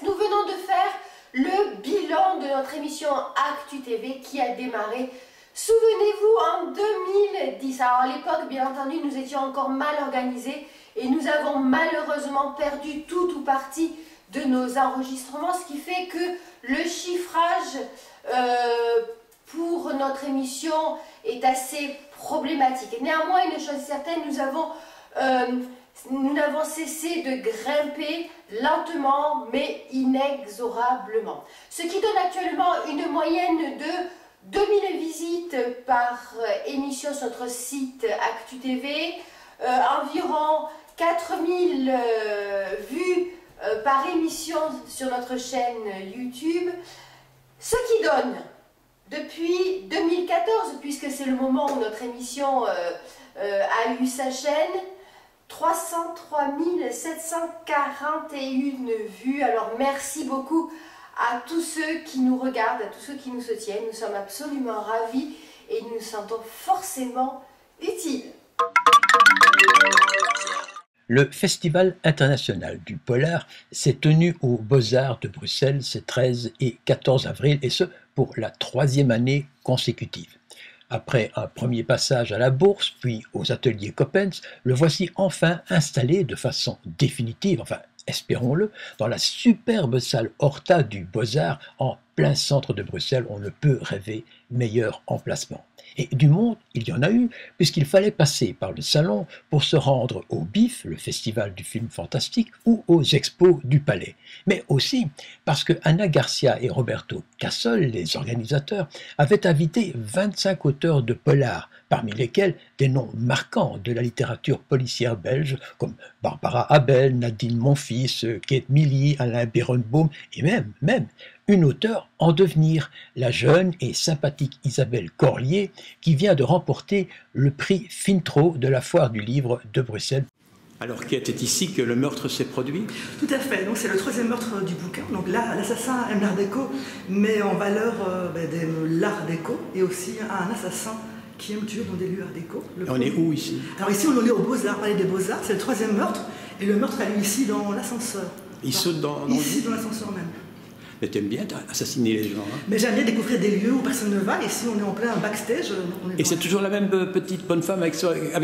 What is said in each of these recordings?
Nous venons de faire le bilan de notre émission Actu TV qui a démarré, souvenez-vous, en 2010. Alors à l'époque, bien entendu, nous étions encore mal organisés et nous avons malheureusement perdu tout ou partie de nos enregistrements, ce qui fait que le chiffrage pour notre émission est assez problématique. Et néanmoins, une chose est certaine, nous n'avons cessé de grimper lentement mais inexorablement. Ce qui donne actuellement une moyenne de 2000 visites par émission sur notre site Actu TV, environ 4000 vues par émission sur notre chaîne YouTube, ce qui donne depuis 2014, puisque c'est le moment où notre émission a eu sa chaîne, 303 741 vues. Alors merci beaucoup à tous ceux qui nous regardent, à tous ceux qui nous soutiennent. Nous sommes absolument ravis et nous nous sentons forcément utiles. Le Festival international du polar s'est tenu aux Beaux-Arts de Bruxelles ces 13 et 14 avril, et ce pour la 3e année consécutive. Après un premier passage à la Bourse, puis aux ateliers Coppens, le voici enfin installé de façon définitive, enfin espérons-le, dans la superbe salle Horta du Beaux-Arts en plein centre de Bruxelles. On ne peut rêver meilleur emplacement. Et du monde, il y en a eu, puisqu'il fallait passer par le salon pour se rendre au BIF, le festival du film fantastique, ou aux expos du Palais. Mais aussi parce que Anna Garcia et Roberto Cassol, les organisateurs, avaient invité 25 auteurs de polar, parmi lesquels des noms marquants de la littérature policière belge, comme Barbara Abel, Nadine Monfils, Kate Milly, Alain Berenbaum, et même une auteure en devenir, la jeune et sympathique Isabelle Corlier, qui vient de remporter le prix Fintro de la Foire du Livre de Bruxelles. Alors qui était ici que le meurtre s'est produit? Tout à fait, donc c'est le 3e meurtre du bouquin. Donc là, l'assassin aime l'art déco, met en valeur l'art déco et aussi un assassin qui aime tuer dans des lieux art déco. On est où ici? Alors ici, on est au Beaux-Arts, Palais des Beaux-Arts, c'est le 3e meurtre, et le meurtre a lieu ici dans l'ascenseur. Il saute dans l'ascenseur même. Mais t'aimes bien assassiner les gens, hein? Mais j'aime bien découvrir des lieux où personne ne va. Ici, on est en plein backstage. Et c'est toujours la même petite bonne femme avec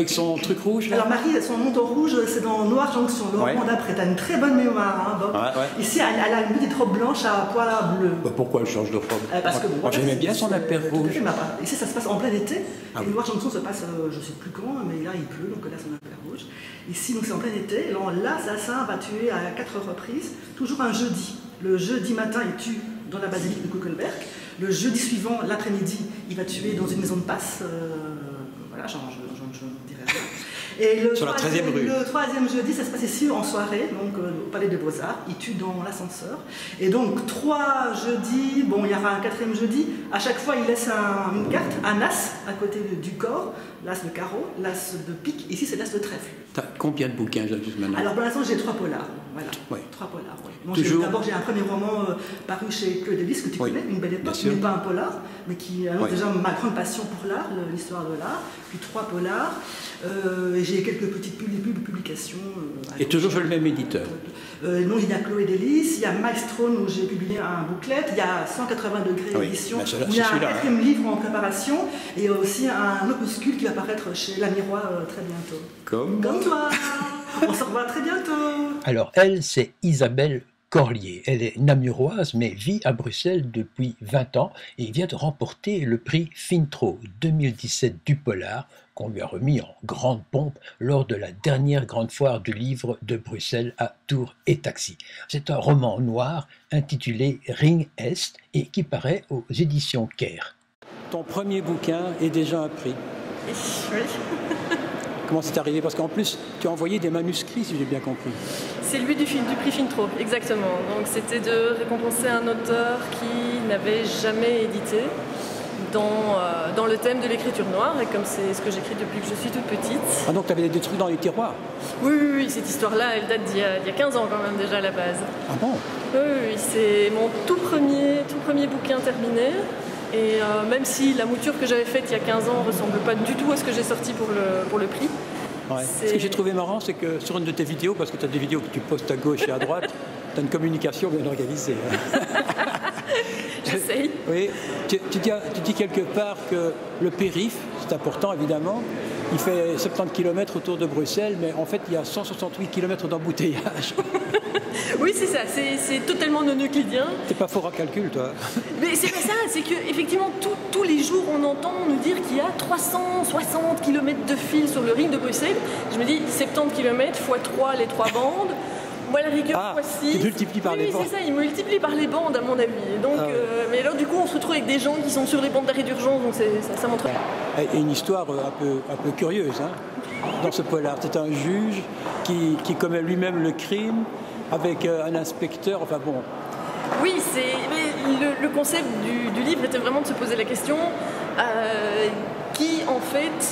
son truc rouge là? Alors Marie, son manteau rouge, c'est dans Noir Jonction, le roman d'après. T'as une très bonne mémoire, hein, Bob. Ouais. Ici, elle a une petite robe blanche à poil bleu. Bah, pourquoi elle change de robe? Parce que moi j'aimais bien son appaire rouge. Ici, ça se passe en plein été. Et Noir Jonction se passe, je ne sais plus quand, mais là, il pleut, donc là, son appaire rouge. Ici, donc c'est en plein été. Alors, l'assassin va tuer à 4 reprises, toujours un jeudi. Le jeudi matin, il tue dans la basilique de Kuckelberg. Le jeudi suivant, l'après-midi, il va tuer dans une maison de passe. Voilà, j'en dirai rien. Et sur la 13e rue. Le 3e jeudi, ça se passe ici en soirée, donc au Palais des Beaux-Arts. Il tue dans l'ascenseur. Et donc 3 jeudis, bon, il y aura un 4e jeudi. À chaque fois, il laisse une carte, un as à côté du corps, l'as de carreau, l'as de pique. Ici, c'est l'as de trèfle. T'as combien de bouquins juste maintenant? Alors pour l'instant, j'ai 3 polars. Voilà. Oui. 3 polars. Oui. D'abord, j'ai un premier roman paru chez Claude Delis, que tu connais, Une belle époque, qui n'est pas un polar, mais qui annonce déjà ma grande passion pour l'art, l'histoire de l'art. Puis 3 polars. J'ai quelques petites publications. Et toujours chez le même éditeur? Non, il y a Chloé Delis, il y a Milestone où j'ai publié un booklet, il y a 180 degrés édition, où il y a un 4e livre en préparation, et aussi un opuscule qui va apparaître chez La Miroir très bientôt. Comme toi. On se revoit très bientôt. Alors elle, c'est Isabelle Corlier. Elle est namuroise mais vit à Bruxelles depuis 20 ans et vient de remporter le prix Fintro 2017 du polar qu'on lui a remis en grande pompe lors de la dernière grande foire du livre de Bruxelles à Tours et Taxi. C'est un roman noir intitulé Ring Est et qui paraît aux éditions Caire. Ton premier bouquin est déjà un prix. Oui. Comment c'est arrivé? Parce qu'en plus, tu as envoyé des manuscrits, si j'ai bien compris. C'est lui du prix Fintro, exactement. Donc c'était de récompenser un auteur qui n'avait jamais édité. dans le thème de l'écriture noire, et comme c'est ce que j'écris depuis que je suis toute petite. Ah, donc tu avais des trucs dans les tiroirs? Oui, oui, oui, cette histoire-là, elle date d'il y a 15 ans quand même déjà à la base. Ah bon? Oui, oui, oui, c'est mon tout premier bouquin terminé. Et même si la mouture que j'avais faite il y a 15 ans ne ressemble pas du tout à ce que j'ai sorti pour le prix. Ouais. Ce que j'ai trouvé marrant, c'est que sur une de tes vidéos, parce que tu as des vidéos que tu postes à gauche et à droite, tu as une communication bien organisée. J'essaye. Oui, tu dis quelque part que le périph', c'est important évidemment, il fait 70 km autour de Bruxelles, mais en fait il y a 168 km d'embouteillage. Oui, c'est ça, c'est totalement non euclidien. T'es pas fort en calcul, toi. Mais c'est pas ça, c'est qu'effectivement, tous les jours, on entend nous dire qu'il y a 360 km de fil sur le ring de Bruxelles. Je me dis, 70 km x 3 les 3 bandes. Moi, la rigueur x 6. Tu multiplies par les bandes. Oui, c'est ça, il multiplie par les bandes, à mon avis. Donc, mais alors, du coup, on se retrouve avec des gens qui sont sur les bandes d'arrêt d'urgence, donc ça montre. Et une histoire un peu curieuse, hein, dans ce polar. C'est un juge qui commet lui-même le crime avec un inspecteur, enfin bon. Oui, mais le concept du livre était vraiment de se poser la question qui, en fait,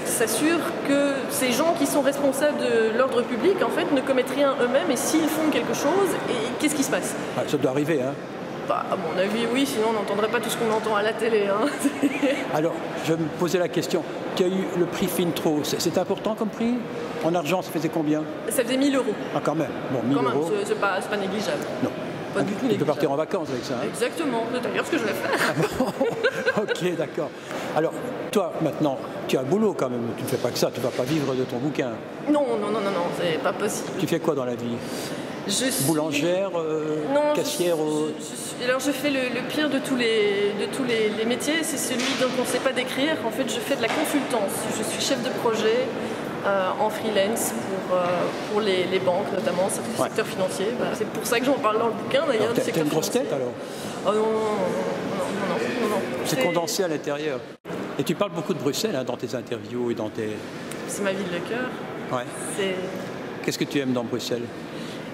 s'assure que ces gens qui sont responsables de l'ordre public, en fait, ne commettent rien eux-mêmes, et s'ils font quelque chose, qu'est-ce qui se passe? Ça doit arriver, hein. Bah, à mon avis, oui, sinon on n'entendrait pas tout ce qu'on entend à la télé. Hein. Alors, je me posais la question, tu as eu le prix Fintro, c'est important comme prix? En argent, ça faisait combien? Ça faisait 1 000 €. Ah, quand même. Bon, 1 000 quand même, euros. c'est pas négligeable. Non. Pas du tout négligeable. Tu peux partir en vacances avec ça. Hein? Exactement, c'est d'ailleurs ce que je vais faire. Ah bon. Ok, d'accord. Alors, toi, maintenant, tu as un boulot quand même, tu ne fais pas que ça, tu ne vas pas vivre de ton bouquin. Non, c'est pas possible. Tu fais quoi dans la vie? Boulangère, non, caissière alors je fais le pire de tous les métiers, c'est celui dont on ne sait pas décrire. En fait, je fais de la consultance. Je suis chef de projet en freelance pour les banques, notamment, c'est le secteur financier. Bah, c'est pour ça que j'en parle dans le bouquin, d'ailleurs. T'as une grosse tête, alors? Oh non. C'est condensé à l'intérieur. Et tu parles beaucoup de Bruxelles hein, dans tes interviews et dans tes... C'est ma ville de cœur. Ouais. Qu'est-ce que tu aimes dans Bruxelles?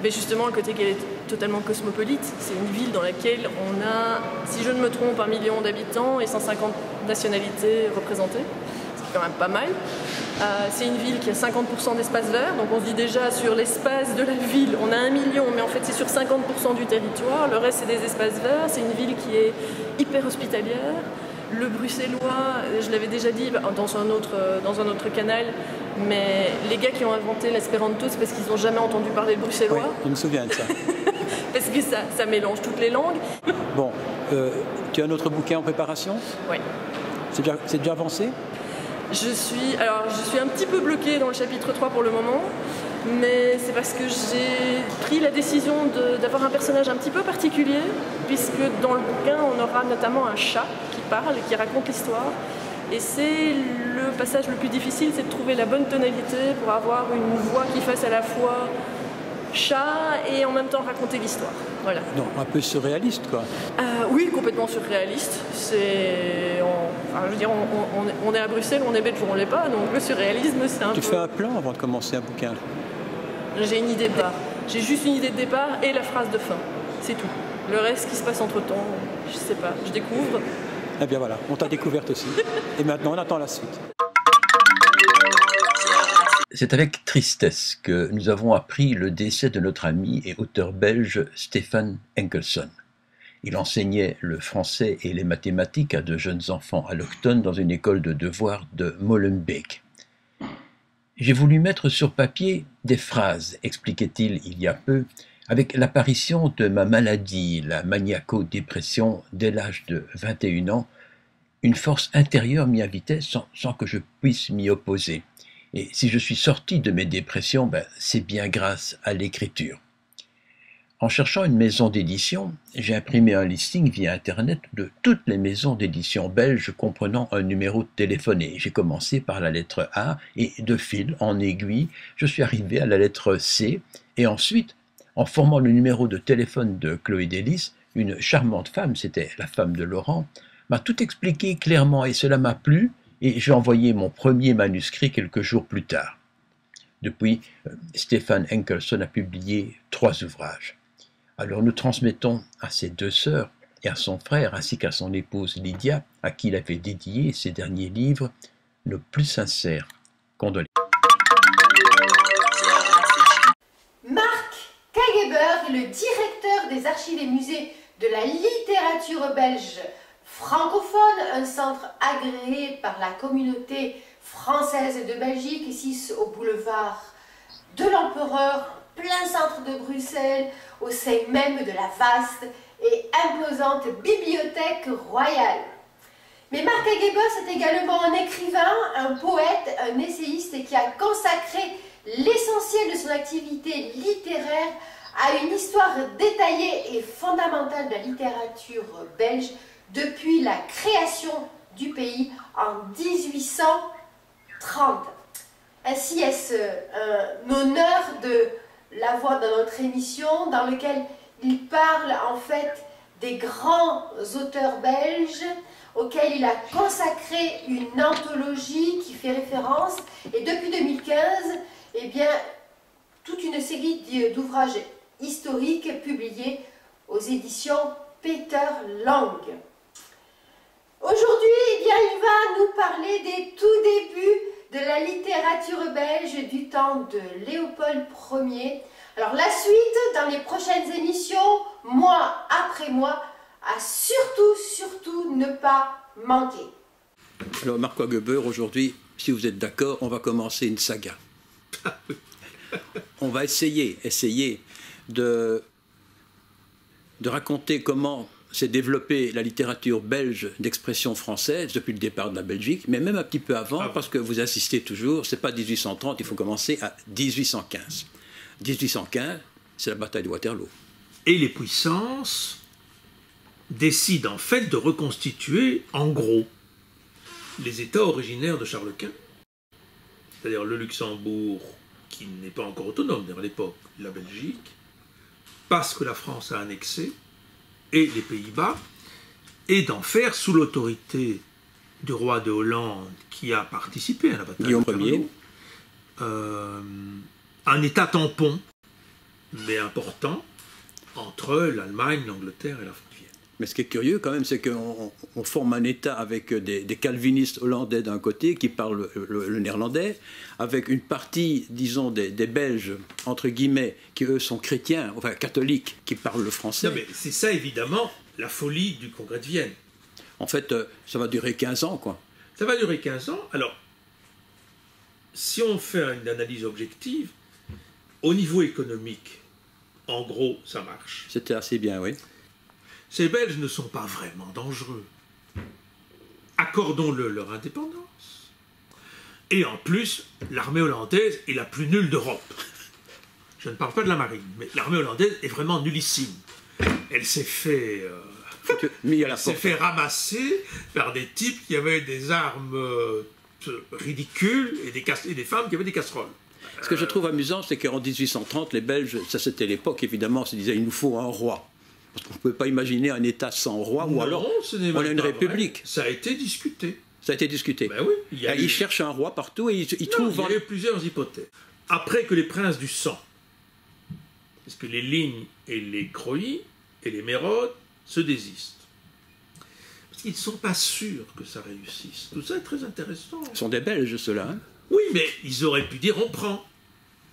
Mais justement, le côté qu'elle est totalement cosmopolite. C'est une ville dans laquelle on a, si je ne me trompe, 1 million d'habitants et 150 nationalités représentées. C'est quand même pas mal. C'est une ville qui a 50% d'espace vert. Donc on se dit déjà sur l'espace de la ville, on a 1 million, mais en fait c'est sur 50% du territoire. Le reste, c'est des espaces verts. C'est une ville qui est hyper hospitalière. Le bruxellois, je l'avais déjà dit dans un autre canal, mais les gars qui ont inventé l'espéranto, c'est parce qu'ils n'ont jamais entendu parler le bruxellois. Oui, je me souviens de ça. Parce que ça mélange toutes les langues. Bon, tu as un autre bouquin en préparation? Oui. C'est déjà avancé? Je suis un petit peu bloquée dans le chapitre 3 pour le moment, mais c'est parce que j'ai pris la décision d'avoir un personnage un petit peu particulier, puisque dans le bouquin, on aura notamment un chat qui parle et qui raconte l'histoire. Et c'est le passage le plus difficile, c'est de trouver la bonne tonalité pour avoir une voix qui fasse à la fois chat et en même temps raconter l'histoire. Voilà. Non, un peu surréaliste, quoi. Oui, complètement surréaliste. On est à Bruxelles, on est belge ou on l'est pas, donc le surréalisme, c'est un peu... Tu fais un plan avant de commencer un bouquin? J'ai une idée de départ. J'ai juste une idée de départ et la phrase de fin. C'est tout. Le reste qui se passe entre-temps, je sais pas, je découvre. Eh bien voilà, on t'a découverte aussi. Et maintenant, on attend la suite. C'est avec tristesse que nous avons appris le décès de notre ami et auteur belge Stefan Enkelsson. Il enseignait le français et les mathématiques à de jeunes enfants allochtones dans une école de devoirs de Molenbeek. J'ai voulu mettre sur papier des phrases, expliquait-il il y a peu, avec l'apparition de ma maladie, la maniaco-dépression, dès l'âge de 21 ans, une force intérieure m'y invitait sans que je puisse m'y opposer. Et si je suis sorti de mes dépressions, c'est bien grâce à l'écriture. En cherchant une maison d'édition, j'ai imprimé un listing via Internet de toutes les maisons d'édition belges comprenant un numéro de téléphone. Et j'ai commencé par la lettre A et de fil en aiguille, je suis arrivé à la lettre C et ensuite, en formant le numéro de téléphone de Chloé Delis, une charmante femme, c'était la femme de Laurent, m'a tout expliqué clairement et cela m'a plu et j'ai envoyé mon premier manuscrit quelques jours plus tard. Depuis, Stefan Enkelsson a publié 3 ouvrages. Alors nous transmettons à ces 2 sœurs et à son frère ainsi qu'à son épouse Lydia, à qui il avait dédié ses derniers livres, nos plus sincères condoléances. Marc Kageber est le directeur des archives et musées de la littérature belge francophone, un centre agréé par la communauté française de Belgique, ici au boulevard de l'Empereur, plein centre de Bruxelles, au sein même de la vaste et imposante bibliothèque royale. Mais Marc Kageber, c'est également un écrivain, un poète, un essayiste qui a consacré l'essentiel de son activité littéraire à une histoire détaillée et fondamentale de la littérature belge depuis la création du pays en 1830. Ainsi est-ce un honneur de l'avoir dans notre émission, dans lequel il parle en fait des grands auteurs belges auxquels il a consacré une anthologie qui fait référence, et depuis 2015, eh bien, toute une série d'ouvrages historiques publiés aux éditions Peter Lang. Aujourd'hui, eh bien, il va nous parler des tout débuts de la littérature belge du temps de Léopold Ier. Alors la suite, dans les prochaines émissions, mois après mois, à surtout ne pas manquer. Alors Marc Kageber, aujourd'hui, si vous êtes d'accord, on va commencer une saga. On va essayer de raconter comment s'est développée la littérature belge d'expression française depuis le départ de la Belgique, mais même un petit peu avant, parce que vous insistez toujours, c'est pas 1830, il faut commencer à 1815. 1815, c'est la bataille de Waterloo. Et les puissances décident en fait de reconstituer, en gros, les États originaires de Charles Quint, c'est-à-dire le Luxembourg, qui n'est pas encore autonome à l'époque, la Belgique, parce que la France a annexé, et les Pays-Bas, et d'en faire, sous l'autorité du roi de Hollande, qui a participé à la bataille de Waterloo, un État tampon, mais important, entre l'Allemagne, l'Angleterre et la France. Mais ce qui est curieux quand même, c'est qu'on forme un État avec des calvinistes hollandais d'un côté qui parlent le néerlandais, avec une partie, disons, des Belges, entre guillemets, qui eux sont chrétiens, enfin catholiques, qui parlent le français. Non mais c'est ça évidemment la folie du Congrès de Vienne. En fait, ça va durer 15 ans, quoi. Ça va durer 15 ans. Alors, si on fait une analyse objective, au niveau économique, en gros, ça marche. C'était assez bien, oui. Ces Belges ne sont pas vraiment dangereux. Accordons-le leur indépendance. Et en plus, l'armée hollandaise est la plus nulle d'Europe. Je ne parle pas de la marine, mais l'armée hollandaise est vraiment nullissime. Elle s'est fait ramasser par des types qui avaient des armes ridicules et des femmes qui avaient des casseroles. Ce que je trouve amusant, c'est qu'en 1830, les Belges, ça c'était l'époque évidemment, se disaient il nous faut un roi. Parce qu'on ne peut pas imaginer un État sans roi, ou alors on a une république. Ça a été discuté. Ça a été discuté. Ben oui, ils cherchent un roi partout et ils trouvent... Il y a eu plusieurs hypothèses. Après que les princes du sang, parce que les Lignes et les Croÿ et les Mérodes se désistent. Parce qu'ils ne sont pas sûrs que ça réussisse. Tout ça est très intéressant. Ce sont des Belges, ceux-là. Hein? Oui, mais ils auraient pu dire on prend.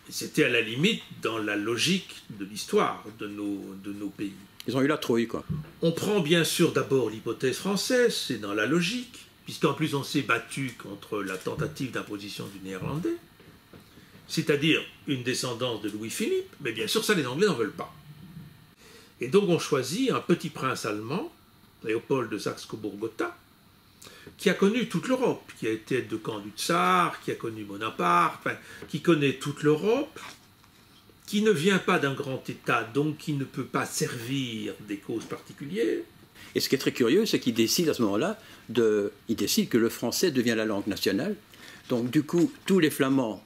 C'était à la limite dans la logique de l'histoire de nos pays. Ils ont eu la trouille, quoi. On prend bien sûr d'abord l'hypothèse française, c'est dans la logique, puisqu'en plus on s'est battu contre la tentative d'imposition du néerlandais, c'est-à-dire une descendance de Louis-Philippe, mais bien sûr ça les Anglais n'en veulent pas. Et donc on choisit un petit prince allemand, Léopold de Saxe-Cobourg-Gotha, qui a connu toute l'Europe, qui a été aide de camp du Tsar, qui a connu Bonaparte, enfin, qui connaît toute l'Europe, qui ne vient pas d'un grand État, donc qui ne peut pas servir des causes particulières. Et ce qui est très curieux, c'est qu'il décide à ce moment-là, il décide que le français devient la langue nationale. Donc du coup, tous les Flamands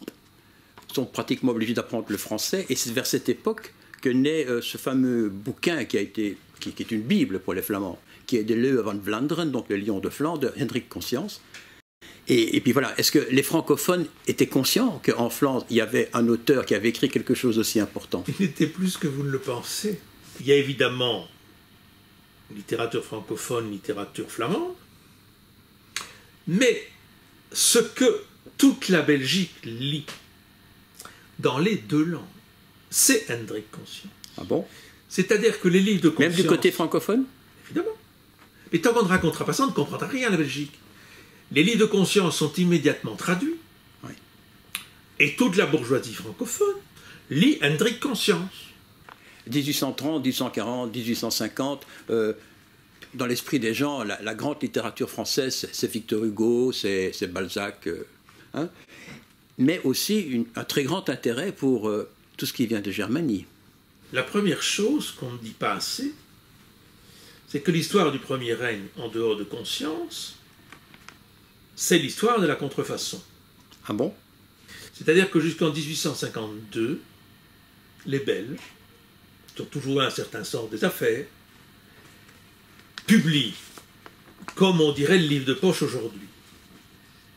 sont pratiquement obligés d'apprendre le français, et c'est vers cette époque que naît ce fameux bouquin qui est une Bible pour les Flamands, qui est de Leeuw van Vlaanderen, donc le lion de Flandre, de Hendrik Conscience. Et puis voilà, est-ce que les francophones étaient conscients qu'en Flandre, il y avait un auteur qui avait écrit quelque chose d'aussi important? Il était plus que vous ne le pensez. Il y a évidemment littérature francophone, littérature flamande. Mais ce que toute la Belgique lit dans les deux langues, c'est Hendrik Conscience. Ah bon? C'est-à-dire que les livres de conscience... Même du côté francophone? Évidemment. Mais tant qu'on ne racontera pas ça, on ne comprendra rien à la Belgique. Les livres de conscience sont immédiatement traduits. Oui. Et toute la bourgeoisie francophone lit Hendrik Conscience. 1830, 1840, 1850, dans l'esprit des gens, la grande littérature française, c'est Victor Hugo, c'est Balzac, hein, mais aussi un très grand intérêt pour tout ce qui vient de Germanie. La première chose qu'on ne dit pas assez, c'est que l'histoire du premier règne en dehors de Conscience, c'est l'histoire de la contrefaçon. Ah bon? C'est-à-dire que jusqu'en 1852, les Belges, qui ont toujours un certain sens des affaires, publient, comme on dirait le livre de poche aujourd'hui,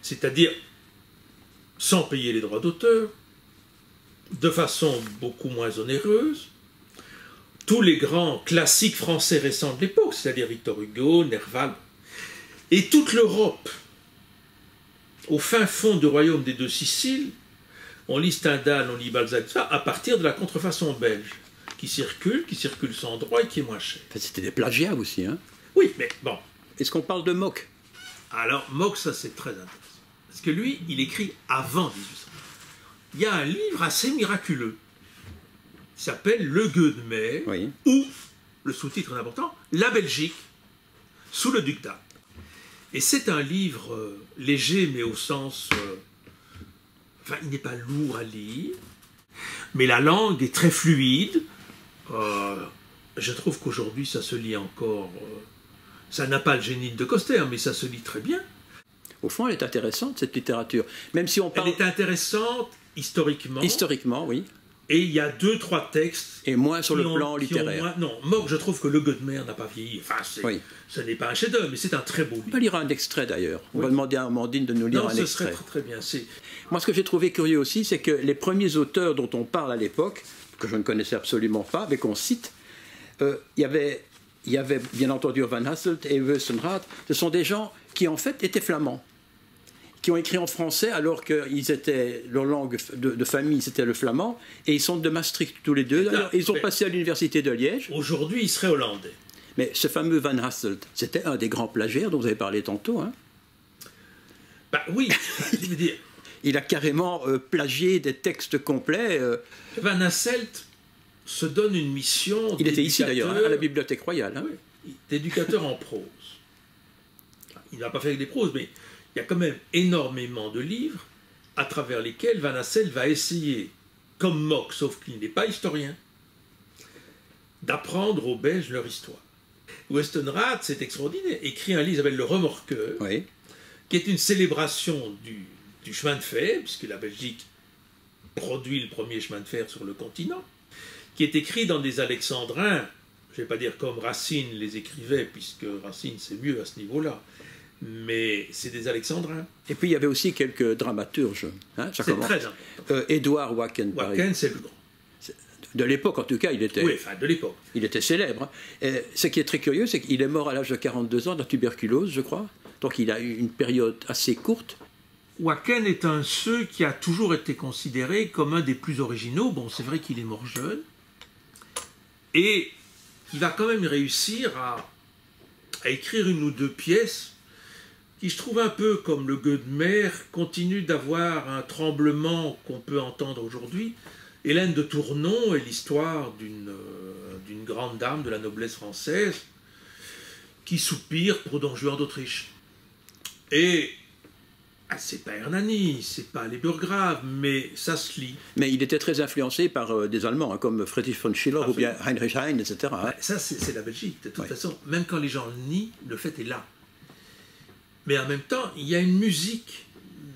c'est-à-dire sans payer les droits d'auteur, de façon beaucoup moins onéreuse, tous les grands classiques français récents de l'époque, c'est-à-dire Victor Hugo, Nerval, et toute l'Europe, au fin fond du royaume des deux Siciles, on lit Stendhal, on lit Balzac, ça, à partir de la contrefaçon belge, qui circule sans droit et qui est moins cher. En fait, c'était des plagiats aussi, hein? Oui, mais bon. Est-ce qu'on parle de Mock? Alors, Mock, ça c'est très intéressant. Parce que lui, il écrit avant 1800. Il y a un livre assez miraculeux, qui s'appelle Le Gueux de Mer, Oui. ou, le sous-titre est important, La Belgique, sous le duc d'Albe. Et c'est un livre léger, mais au sens... enfin, il n'est pas lourd à lire, mais la langue est très fluide. Je trouve qu'aujourd'hui, ça se lit encore... ça n'a pas le génie de Coster, mais ça se lit très bien. Au fond, elle est intéressante, cette littérature. Même si on parle... Elle est intéressante historiquement. Historiquement, oui. Et il y a 2-3 textes... Et moins sur le plan littéraire. Non, Mock, je trouve que Le Gueux de Mer n'a pas vieilli. Enfin, oui. Ce n'est pas un chef-d'œuvre, mais c'est un très beau livre. On va lire un extrait d'ailleurs. On va demander à Amandine de nous lire un extrait. Ce serait très bien. Moi, ce que j'ai trouvé curieux aussi, c'est que les premiers auteurs dont on parle à l'époque, que je ne connaissais absolument pas, mais qu'on cite, il y avait bien entendu Van Hasselt et Westenrath. Ce sont des gens qui en fait étaient flamands, qui ont écrit en français alors que leur langue de famille c'était le flamand, et ils sont de Maastricht tous les deux. D'ailleurs, ils ont passé à l'université de Liège. Aujourd'hui, ils seraient hollandais. Mais ce fameux Van Hasselt, c'était un des grands plagiaires dont vous avez parlé tantôt. Hein? Bah oui, je veux dire. Il a carrément plagié des textes complets. Van Hasselt se donne une mission. Il était ici d'ailleurs, à la Bibliothèque Royale. Hein? Oui, d'éducateur en prose. Il n'a pas fait avec des proses, mais il y a quand même énormément de livres à travers lesquels Van Hasselt va essayer, comme Mock, sauf qu'il n'est pas historien, d'apprendre aux Belges leur histoire. Westenrath, c'est extraordinaire, écrit un livre qui s'appelle Le Remorqueur, oui, qui est une célébration du chemin de fer, puisque la Belgique produit le premier chemin de fer sur le continent, qui est écrit dans des alexandrins, je ne vais pas dire comme Racine les écrivait, puisque Racine c'est mieux à ce niveau-là, mais c'est des alexandrins. Et puis il y avait aussi quelques dramaturges. Hein, c'est très important. Édouard Wacken. Wacken, c'est le grand. De l'époque, en tout cas, il était... Oui, enfin, de l'époque. Il était célèbre. Hein. Et ce qui est très curieux, c'est qu'il est mort à l'âge de 42 ans de la tuberculose, je crois. Donc il a eu une période assez courte. Wacken est un de ceux qui a toujours été considéré comme un des plus originaux. Bon, c'est vrai qu'il est mort jeune. Et il va quand même réussir à écrire une ou deux pièces qui, je trouve un peu comme Le Gueux de Mer, continue d'avoir un tremblement qu'on peut entendre aujourd'hui. Hélène de Tournon est l'histoire d'une grande dame de la noblesse française qui soupire pour Don Juan d'Autriche. Et c'est pas Hernani, c'est pas les Burgraves, mais ça se lit. Mais il était très influencé par des Allemands, hein, comme Friedrich von Schiller ou bien Heinrich Heine, etc. Hein. Ça, c'est la Belgique. De toute façon, même quand les gens le nient, le fait est là. Mais en même temps, il y a une musique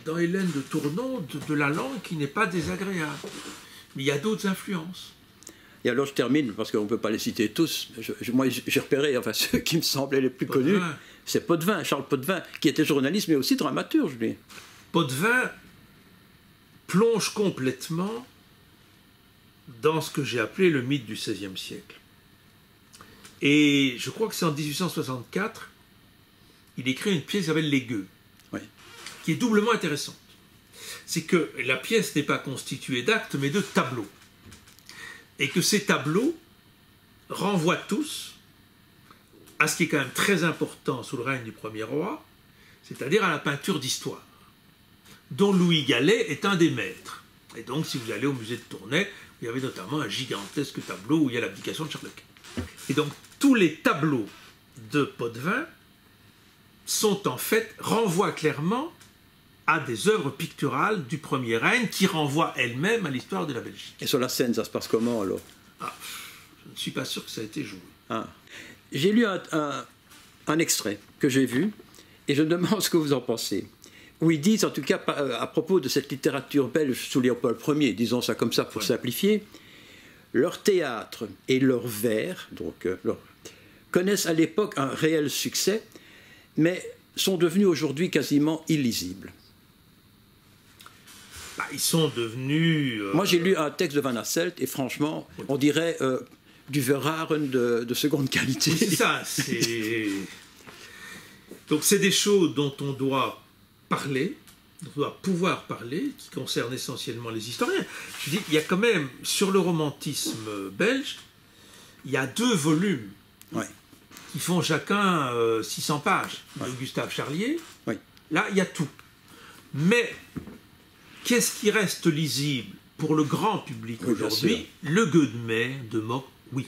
dans Hélène de Tournon de la langue qui n'est pas désagréable. Mais il y a d'autres influences. Et alors je termine, parce qu'on ne peut pas les citer tous. Moi, j'ai repéré, enfin, ceux qui me semblaient les plus connus. C'est Potvin, Charles Potvin, qui était journaliste, mais aussi dramaturge, lui. Potvin plonge complètement dans ce que j'ai appelé le mythe du XVIe siècle. Et je crois que c'est en 1864, il écrit une pièce qui s'appelle Les Gueux, Oui. qui est doublement intéressante. C'est que la pièce n'est pas constituée d'actes, mais de tableaux. Et que ces tableaux renvoient tous à ce qui est quand même très important sous le règne du premier roi, c'est-à-dire à la peinture d'histoire, dont Louis Gallet est un des maîtres. Et donc, si vous allez au musée de Tournai, il y avait notamment un gigantesque tableau où il y a l'abdication de Charles Quint. Et donc, tous les tableaux de Potvin sont en fait, renvoient clairement à des œuvres picturales du Premier Règne qui renvoient elles-mêmes à l'histoire de la Belgique. Et sur la scène, ça se passe comment alors? Je ne suis pas sûr que ça a été joué. J'ai lu un extrait que j'ai vu et je me demande ce que vous en pensez. Où ils disent, en tout cas à propos de cette littérature belge sous Léopold Ier, disons ça comme ça pour simplifier, leur théâtre et leur vers connaissent à l'époque un réel succès, mais sont devenus aujourd'hui quasiment illisibles. Ils sont devenus... Moi j'ai lu un texte de Van Hasselt et franchement, on dirait du Verhaeren de seconde qualité. Oui, c'est ça, donc c'est des choses dont on doit parler, dont on doit pouvoir parler, qui concernent essentiellement les historiens. Je dis, il y a quand même, sur le romantisme belge, il y a 2 volumes qui font chacun 600 pages de Gustave Charlier. Là, il y a tout. Mais qu'est-ce qui reste lisible pour le grand public aujourd'hui? Le Gueux de mai de Mock, oui.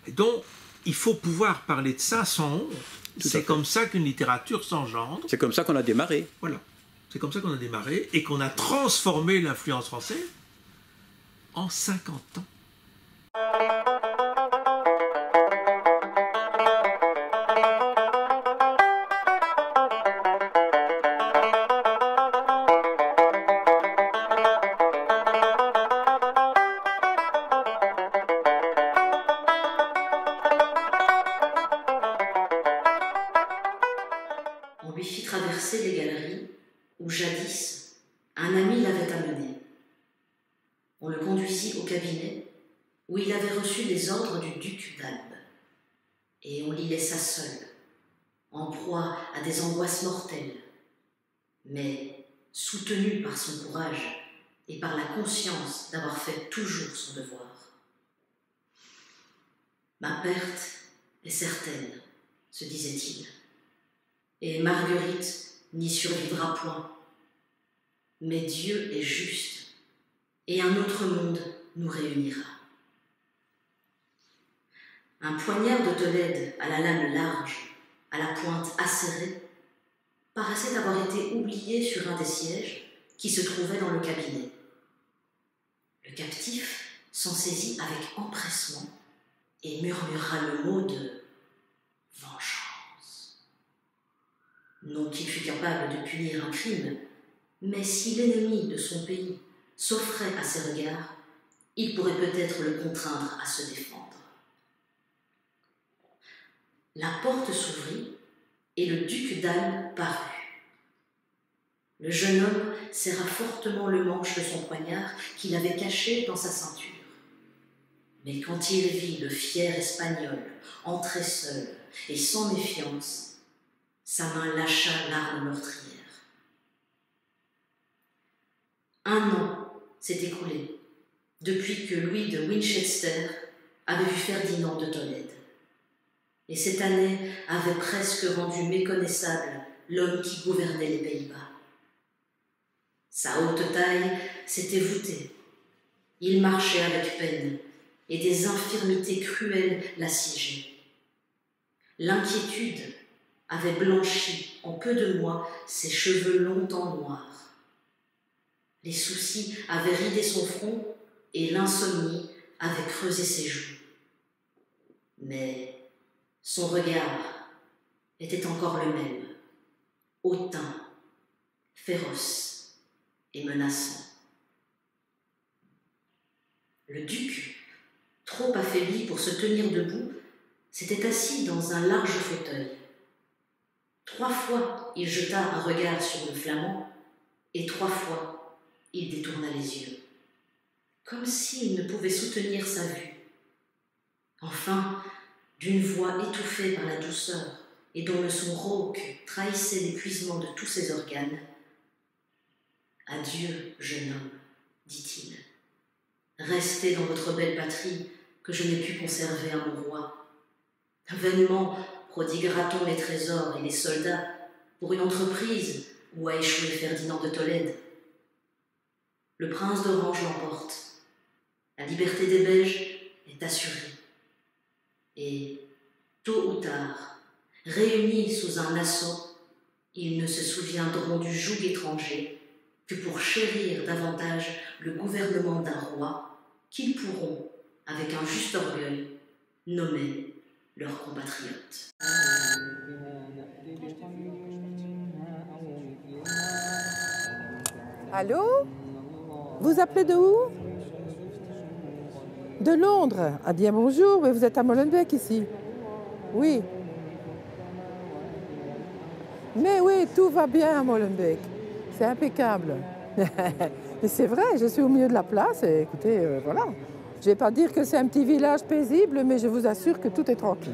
Et donc, il faut pouvoir parler de ça sans honte. C'est comme ça qu'une littérature s'engendre. C'est comme ça qu'on a démarré. Voilà. C'est comme ça qu'on a démarré et qu'on a transformé l'influence française en 50 ans. Où jadis, un ami l'avait amené. On le conduisit au cabinet où il avait reçu les ordres du duc d'Albe. Et on l'y laissa seul, en proie à des angoisses mortelles, mais soutenu par son courage et par la conscience d'avoir fait toujours son devoir. Ma perte est certaine, se disait-il, et Marguerite n'y survivra point. Mais Dieu est juste, et un autre monde nous réunira. Un poignard de Tolède à la lame large, à la pointe acérée, paraissait avoir été oublié sur un des sièges qui se trouvait dans le cabinet. Le captif s'en saisit avec empressement et murmura le mot de vengeance. Non qu'il fût capable de punir un crime, mais si l'ennemi de son pays s'offrait à ses regards, il pourrait peut-être le contraindre à se défendre. La porte s'ouvrit et le duc d'Albe parut. Le jeune homme serra fortement le manche de son poignard qu'il avait caché dans sa ceinture. Mais quand il vit le fier espagnol entrer seul et sans méfiance, sa main lâcha l'arme meurtrière. Un an s'est écoulé depuis que Louis de Winchester avait vu Ferdinand de Tolède. Et cette année avait presque rendu méconnaissable l'homme qui gouvernait les Pays-Bas. Sa haute taille s'était voûtée. Il marchait avec peine et des infirmités cruelles l'assiégeaient. L'inquiétude avait blanchi en peu de mois ses cheveux longtemps noirs. Les soucis avaient ridé son front et l'insomnie avait creusé ses joues. Mais son regard était encore le même, hautain, féroce et menaçant. Le duc, trop affaibli pour se tenir debout, s'était assis dans un large fauteuil. 3 fois, il jeta un regard sur le flamand et 3 fois, il détourna les yeux, comme s'il ne pouvait soutenir sa vue. Enfin, d'une voix étouffée par la douceur et dont le son rauque trahissait l'épuisement de tous ses organes. « Adieu, jeune homme, dit-il. Restez dans votre belle patrie que je n'ai pu conserver à mon roi. Vainement prodiguera-t-on les trésors et les soldats pour une entreprise où a échoué Ferdinand de Tolède. Le prince d'Orange l'emporte. La liberté des Belges est assurée. Et, tôt ou tard, réunis sous un assaut, ils ne se souviendront du joug étranger que pour chérir davantage le gouvernement d'un roi qu'ils pourront, avec un juste orgueil, nommer leurs compatriotes. Allô? Vous appelez de où? De Londres. Ah bien bonjour, mais vous êtes à Molenbeek ici. Oui. Mais oui, tout va bien à Molenbeek. C'est impeccable. Mais c'est vrai, je suis au milieu de la place et écoutez, voilà. Je ne vais pas dire que c'est un petit village paisible, mais je vous assure que tout est tranquille.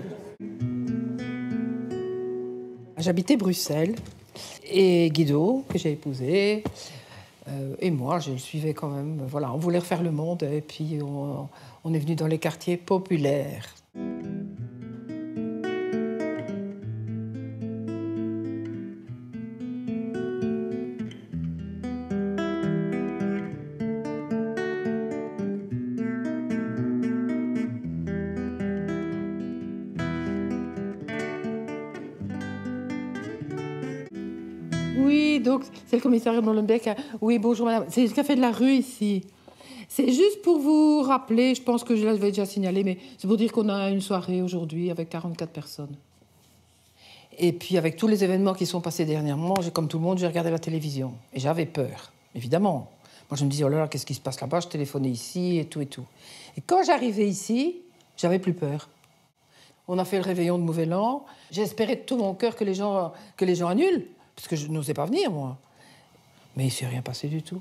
J'habitais Bruxelles et Guido, que j'ai épousé, et moi, je le suivais quand même. Voilà, on voulait refaire le monde et puis on est venu dans les quartiers populaires. Oui, donc c'est le commissariat de Molenbeek. Oui, bonjour madame. C'est le café de la rue ici. C'est juste pour vous rappeler, je pense que je l'avais déjà signalé, mais c'est pour dire qu'on a une soirée aujourd'hui avec 44 personnes. Et puis avec tous les événements qui sont passés dernièrement, comme tout le monde, j'ai regardé la télévision. Et j'avais peur, évidemment. Moi je me disais, oh là là, qu'est-ce qui se passe là-bas? Je téléphonais ici et tout et tout. Et quand j'arrivais ici, j'avais plus peur. On a fait le réveillon de Nouvel An. J'espérais de tout mon cœur que les gens annulent. Parce que je n'osais pas venir, moi. Mais il ne s'est rien passé du tout.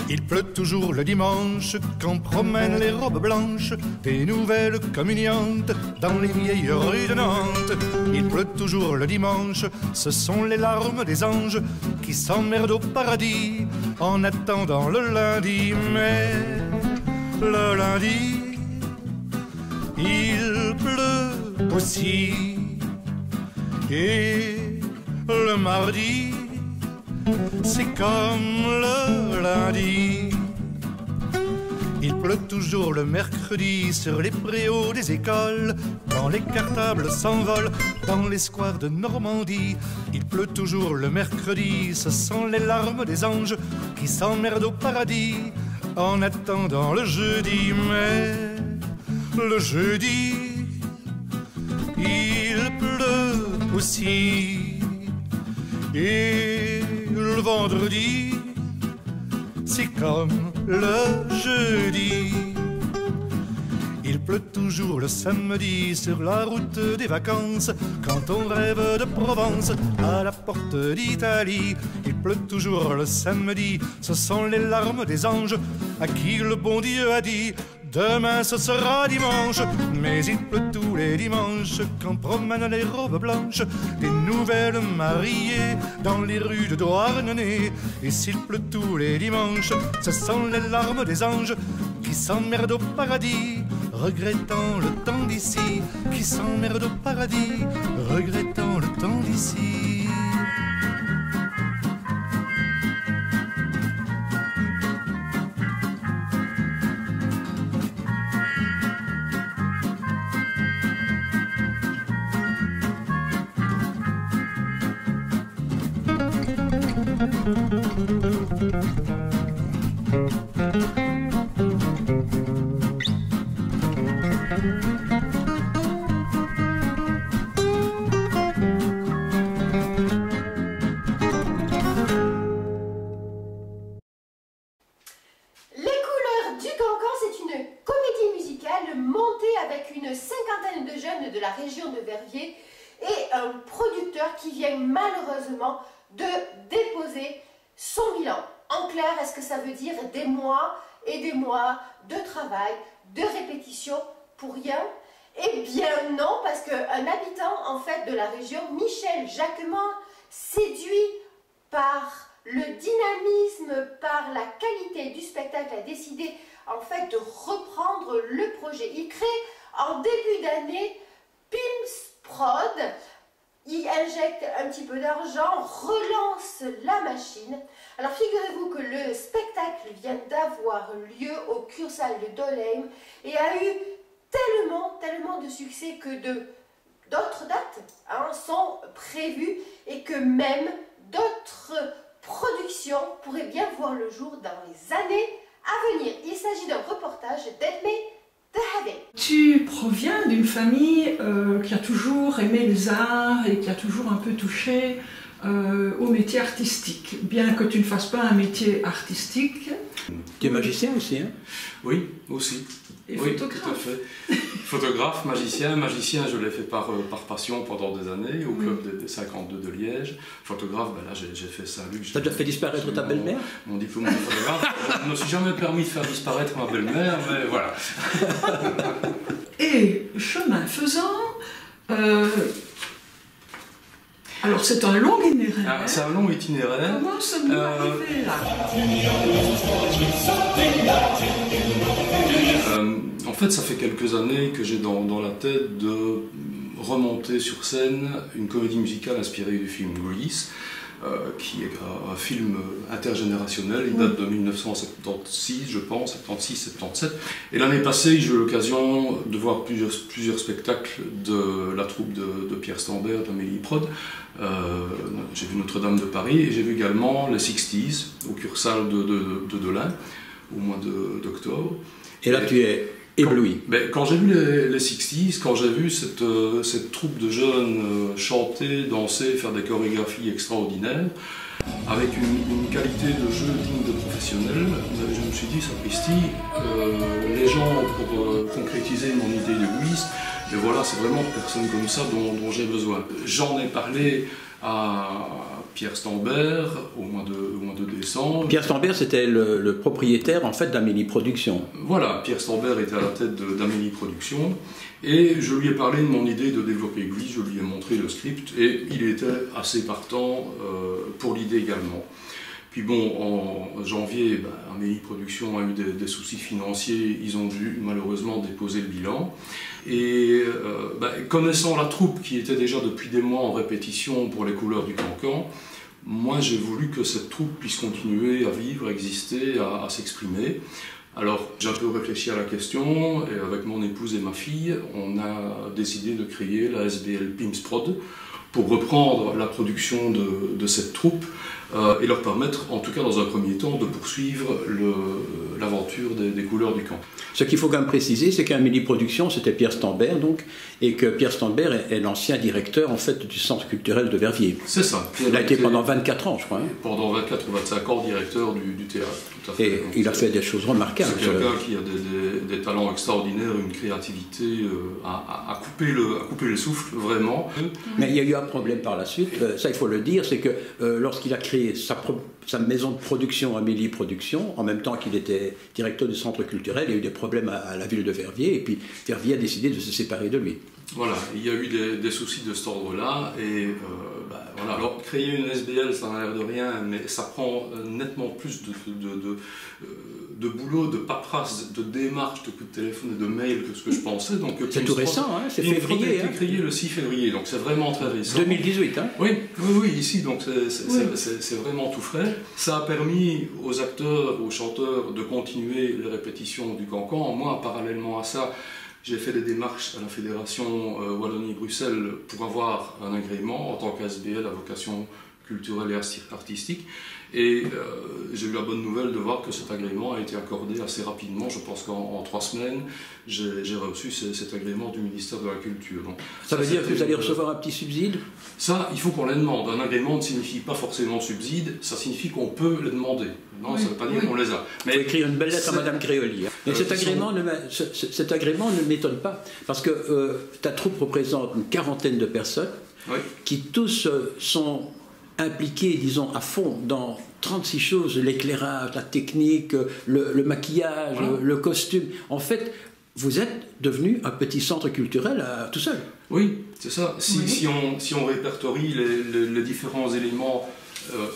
Il pleut toujours le dimanche quand promènent les robes blanches des nouvelles communiantes dans les vieilles rues de Nantes. Il pleut toujours le dimanche, ce sont les larmes des anges qui s'emmerdent au paradis en attendant le lundi. Mais le lundi, il pleut aussi. Et le mardi, c'est comme le lundi. Il pleut toujours le mercredi sur les préaux des écoles, quand les cartables s'envolent dans les squares de Normandie. Il pleut toujours le mercredi, ce sont les larmes des anges qui s'emmerdent au paradis en attendant le jeudi. Mais le jeudi, il pleut aussi. Et le vendredi, c'est comme le jeudi. Il pleut toujours le samedi sur la route des vacances, quand on rêve de Provence à la porte d'Italie. Il pleut toujours le samedi, ce sont les larmes des anges à qui le bon Dieu a dit: demain ce sera dimanche. Mais il pleut tous les dimanches quand promènent les robes blanches des nouvelles mariées dans les rues de Douarnenez. Et s'il pleut tous les dimanches, ce sont les larmes des anges qui s'emmerdent au paradis, regrettant le temps d'ici, qui s'emmerdent au paradis, regrettant le temps d'ici. avec une cinquantaine de jeunes de la région de Verviers et un producteur qui vient malheureusement de déposer son bilan. En clair, est-ce que ça veut dire des mois et des mois de travail, de répétition pour rien? Eh bien non, parce qu'un habitant en fait de la région, Michel Jacquemont, séduit par le dynamisme, par la qualité du spectacle, a décidé en fait de reprendre le projet. Il crée en début d'année Pim's Prod, il injecte un petit peu d'argent, relance la machine. Alors figurez-vous que le spectacle vient d'avoir lieu au Kursaal de Dolheim et a eu tellement de succès que d'autres dates sont prévues et que même d'autres productions pourraient bien voir le jour dans les années à venir. Il s'agit d'un reportage d'Edmé Tehavé. Tu proviens d'une famille qui a toujours aimé les arts et qui a toujours un peu touché au métier artistique, bien que tu ne fasses pas un métier artistique. Tu es magicien aussi, hein? Oui, aussi. Et oui, photographe. tout à fait. Photographe, magicien. Magicien, je l'ai fait par passion pendant des années au club des 52 de Liège. Photographe, ben là j'ai fait Saint-Luc. Tu as déjà fait disparaître ta belle-mère? Mon diplôme de photographe. Je ne me suis jamais permis de faire disparaître ma belle-mère, mais voilà. Et chemin faisant, alors c'est un long itinéraire. C'est un long itinéraire. Comment sommes-nous arrivés là? En fait, ça fait quelques années que j'ai dans la tête de remonter sur scène une comédie musicale inspirée du film Grease, qui est un film intergénérationnel. Il date de 1976, je pense, 76-77. Et l'année passée, j'ai eu l'occasion de voir plusieurs spectacles de la troupe de Pierre Stambert, d'Amélie Prod. J'ai vu Notre-Dame de Paris et j'ai vu également les 60s au Kursaal de Dolheim au mois d'octobre. Et là, tu es ébloui. Quand j'ai vu les 60s, quand j'ai vu cette troupe de jeunes chanter, danser, faire des chorégraphies extraordinaires, avec une qualité de jeu digne de professionnels, je me suis dit, sapristi, les gens, pour concrétiser mon idée de Grease, mais voilà, c'est vraiment de personnes comme ça dont j'ai besoin. J'en ai parlé à Pierre Stambert au mois de décembre. Pierre Stambert, c'était le propriétaire en fait d'Amélie Productions. Voilà, Pierre Stambert était à la tête d'Amélie Productions et je lui ai parlé de mon idée de développer Grease, je lui ai montré le script et il était assez partant pour l'idée également. Puis bon, en janvier, Amélie Productions a eu des soucis financiers, ils ont dû malheureusement déposer le bilan. Et connaissant la troupe qui était déjà depuis des mois en répétition pour les couleurs du Cancan, moi j'ai voulu que cette troupe puisse continuer à vivre, à exister, à s'exprimer. Alors j'ai un peu réfléchi à la question et avec mon épouse et ma fille, on a décidé de créer la SBL Pim's Prod pour reprendre la production de cette troupe et leur permettre, en tout cas dans un premier temps, de poursuivre l'aventure des couleurs du camp. Ce qu'il faut quand même préciser, c'est qu'Amélie Productions, c'était Pierre Stambert, donc, et que Pierre Stambert est l'ancien directeur en fait, du centre culturel de Verviers. C'est ça. Il a été pendant 24 ans, je crois. Hein. Pendant 24 ou 25 ans, directeur du théâtre. Tout à fait. Et donc, il a fait des choses remarquables. C'est quelqu'un qui a des talents extraordinaires, une créativité à couper le souffle, vraiment. Mais il y a eu un problème par la suite, ça il faut le dire, c'est que lorsqu'il a créé sa maison de production, Amélie Productions, en même temps qu'il était directeur du centre culturel, il y a eu des problèmes à la ville de Verviers, et puis Verviers a décidé de se séparer de lui. Voilà, il y a eu des soucis de cet ordre-là, et voilà. Alors créer une SBL, ça n'a l'air de rien, mais ça prend nettement plus de boulot, de paperasse, de démarches, de coups de téléphone et de mails que ce que je pensais. C'est tout récent, hein, c'est février. Il a été créé le 6 février, donc c'est vraiment très récent. 2018, hein. Oui, ici, donc c'est vraiment tout frais. Ça a permis aux acteurs, aux chanteurs de continuer les répétitions du Cancan. Moi, parallèlement à ça, j'ai fait des démarches à la Fédération Wallonie-Bruxelles pour avoir un agrément en tant qu'ASBL à vocation culturelle et artistique. Et j'ai eu la bonne nouvelle de voir que cet agrément a été accordé assez rapidement. Je pense qu'en 3 semaines, j'ai reçu cet agrément du ministère de la Culture. Donc, ça veut dire que vous allez recevoir un petit subside? Ça, il faut qu'on les demande. Un agrément ne signifie pas forcément subside, ça signifie qu'on peut les demander. Non, oui, ça ne veut pas dire qu'on les a. Mais il faut écrire une belle lettre à Madame Gréoli. Mais cet agrément ne m'étonne pas, parce que ta troupe représente une quarantaine de personnes qui tous sont impliqués, disons, à fond dans 36 choses, l'éclairage, la technique, le maquillage, le costume. En fait, vous êtes devenu un petit centre culturel tout seul. Oui, c'est ça. Si on répertorie les différents éléments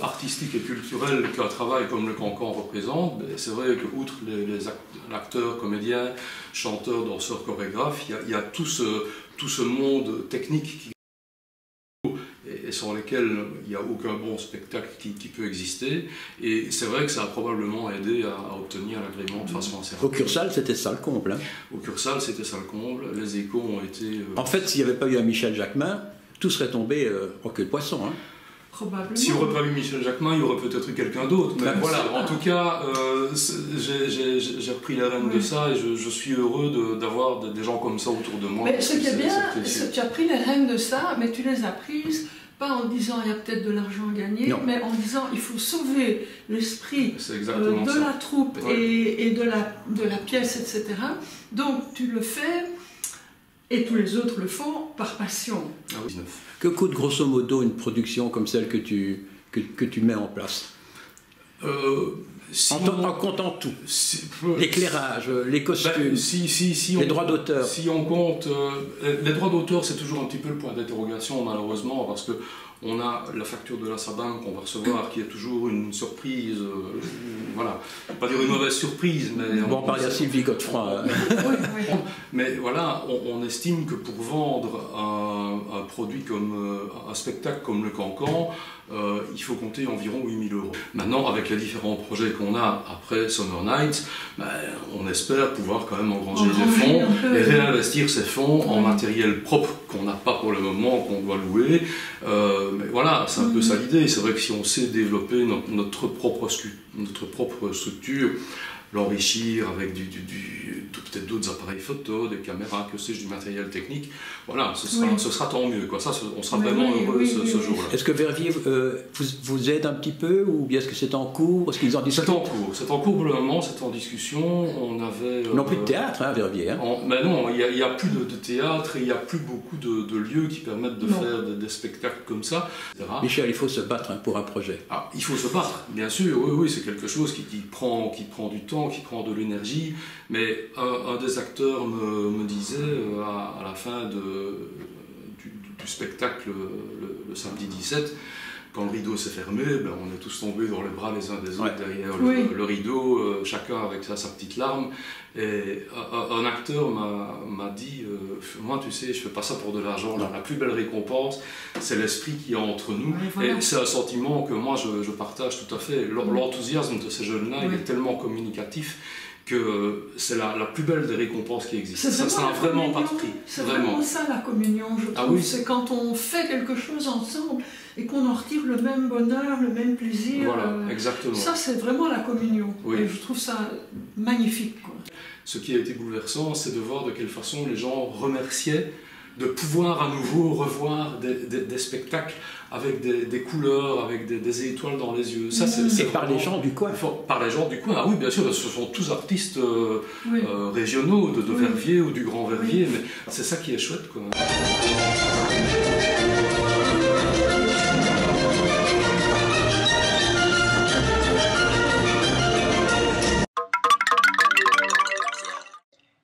artistiques et culturels qu'un travail comme le Cancan représente, c'est vrai que outre les acteurs, comédiens, chanteurs, danseurs, chorégraphes, il y a tout ce monde technique et sans lesquels il n'y a aucun bon spectacle qui peut exister. Et c'est vrai que ça a probablement aidé à obtenir l'agrément de façon assez rapide. Au Cursal, c'était ça le comble. Hein. Au Cursal, c'était ça le comble. Les échos ont été... En fait, s'il n'y avait pas eu un Michel Jacquemin, tout serait tombé en queue de poisson. Hein. Probablement. Si on n'aurait pas eu Michel Jacquemin, il y aurait peut-être eu quelqu'un d'autre. Mais voilà, en tout cas, j'ai repris les rênes de ça et je suis heureux d'avoir des gens comme ça autour de moi. Mais ce qui est bien, c'est que tu as pris les rênes de ça, mais tu les as prises pas en disant il y a peut-être de l'argent à gagner, mais en disant il faut sauver l'esprit de la troupe et de la pièce, etc. Donc tu le fais et tous les autres le font par passion. Ah oui. Que coûte grosso modo une production comme celle que tu mets en place en comptant tout, l'éclairage, les costumes, les droits d'auteur. Si on compte, les droits d'auteur, c'est toujours un petit peu le point d'interrogation malheureusement, parce que on a la facture de la SABAM qu'on va recevoir, qui est toujours une surprise, voilà, pas dire une mauvaise surprise, mais... Bon, on parle à Sylvie Godefroy. Mais voilà, on estime que pour vendre un produit comme un spectacle comme le Cancan, il faut compter environ 8 000 €. Maintenant, avec les différents projets qu'on a après Summer Nights, on espère pouvoir quand même engranger des fonds et réinvestir ces fonds en matériel propre qu'on n'a pas pour le moment, qu'on doit louer. Mais voilà, c'est un peu ça l'idée. C'est vrai que si on sait développer notre propre structure, l'enrichir avec peut-être d'autres appareils photo, des caméras, que sais-je, du matériel technique, voilà, ce sera tant mieux, quoi. Ça, on sera vraiment heureux ce jour-là. Est-ce que Verviers vous aide un petit peu, ou bien est-ce que c'est en cours? Est-ce qu'ils en discutent? C'est en cours pour le moment, c'est en discussion. On avait... non plus de théâtre, hein, Verviers. Hein. Mais non, il n'y a plus de théâtre et il n'y a plus beaucoup de lieux qui permettent de faire des spectacles comme ça, etc. Michel, il faut se battre pour un projet. Ah, il faut se battre, bien sûr, oui, c'est quelque chose qui prend du temps, qui prend de l'énergie, mais un des acteurs me disait à la fin du spectacle le samedi 17, quand le rideau s'est fermé, on est tous tombés dans les bras les uns des autres derrière le rideau, chacun avec sa petite larme. Et un acteur m'a dit, moi tu sais, je fais pas ça pour de l'argent, la plus belle récompense, c'est l'esprit qu'il y a entre nous. Et c'est un sentiment que moi je partage tout à fait. L'enthousiasme de ces jeunes-là, il est tellement communicatif que c'est la plus belle des récompenses qui existent. Ça n'a vraiment pas de prix. C'est vraiment ça la communion, je trouve. Ah oui. C'est quand on fait quelque chose ensemble et qu'on en retire le même bonheur, le même plaisir. Voilà, exactement. Ça, c'est vraiment la communion. Oui. Et je trouve ça magnifique, quoi. Ce qui a été bouleversant, c'est de voir de quelle façon les gens remerciaient de pouvoir à nouveau revoir des spectacles avec des couleurs, avec des étoiles dans les yeux. Ça, c'est par les gens du coin. Par les gens du coin, ah oui, bien sûr, ce sont tous artistes régionaux, de Verviers ou du Grand Verviers, mais c'est ça qui est chouette, quoi.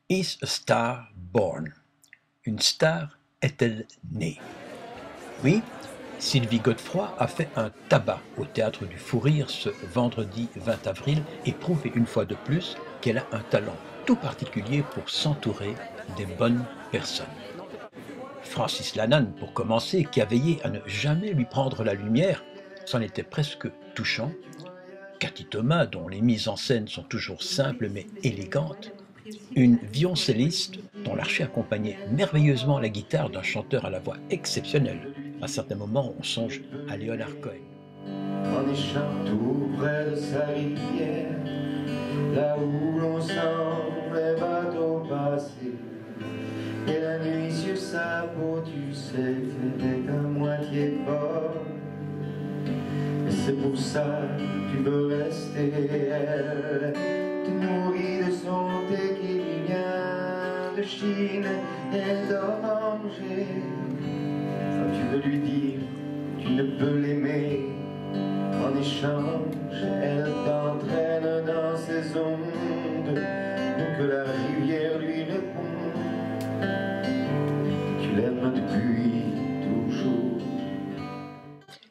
Is a star born? Une star est-elle née? Oui, Sylvie Godefroy a fait un tabac au Théâtre du Fou Rire ce vendredi 20 avril et prouvé une fois de plus qu'elle a un talent tout particulier pour s'entourer des bonnes personnes. Francis Lalanne, pour commencer, qui a veillé à ne jamais lui prendre la lumière, c'en était presque touchant. Cathy Thomas, dont les mises en scène sont toujours simples mais élégantes. Une violoncelliste dont l'archet accompagnait merveilleusement la guitare d'un chanteur à la voix exceptionnelle. À certains moments, on songe à Leonard Cohen. en échange tout près de sa rivière, là où l'on sent les bateaux passer. Et la nuit sur sa peau, tu sais qu'elle est à moitié folle. Et c'est pour ça que tu veux rester, elle te nourrit de son thé qui lui vient de Chine. Elle dort manger. Quand tu veux lui dire tu ne peux l'aimer, en échange elle t'entraîne dans ses ondes, donc la rivière lui répond, tu l'aimes depuis toujours.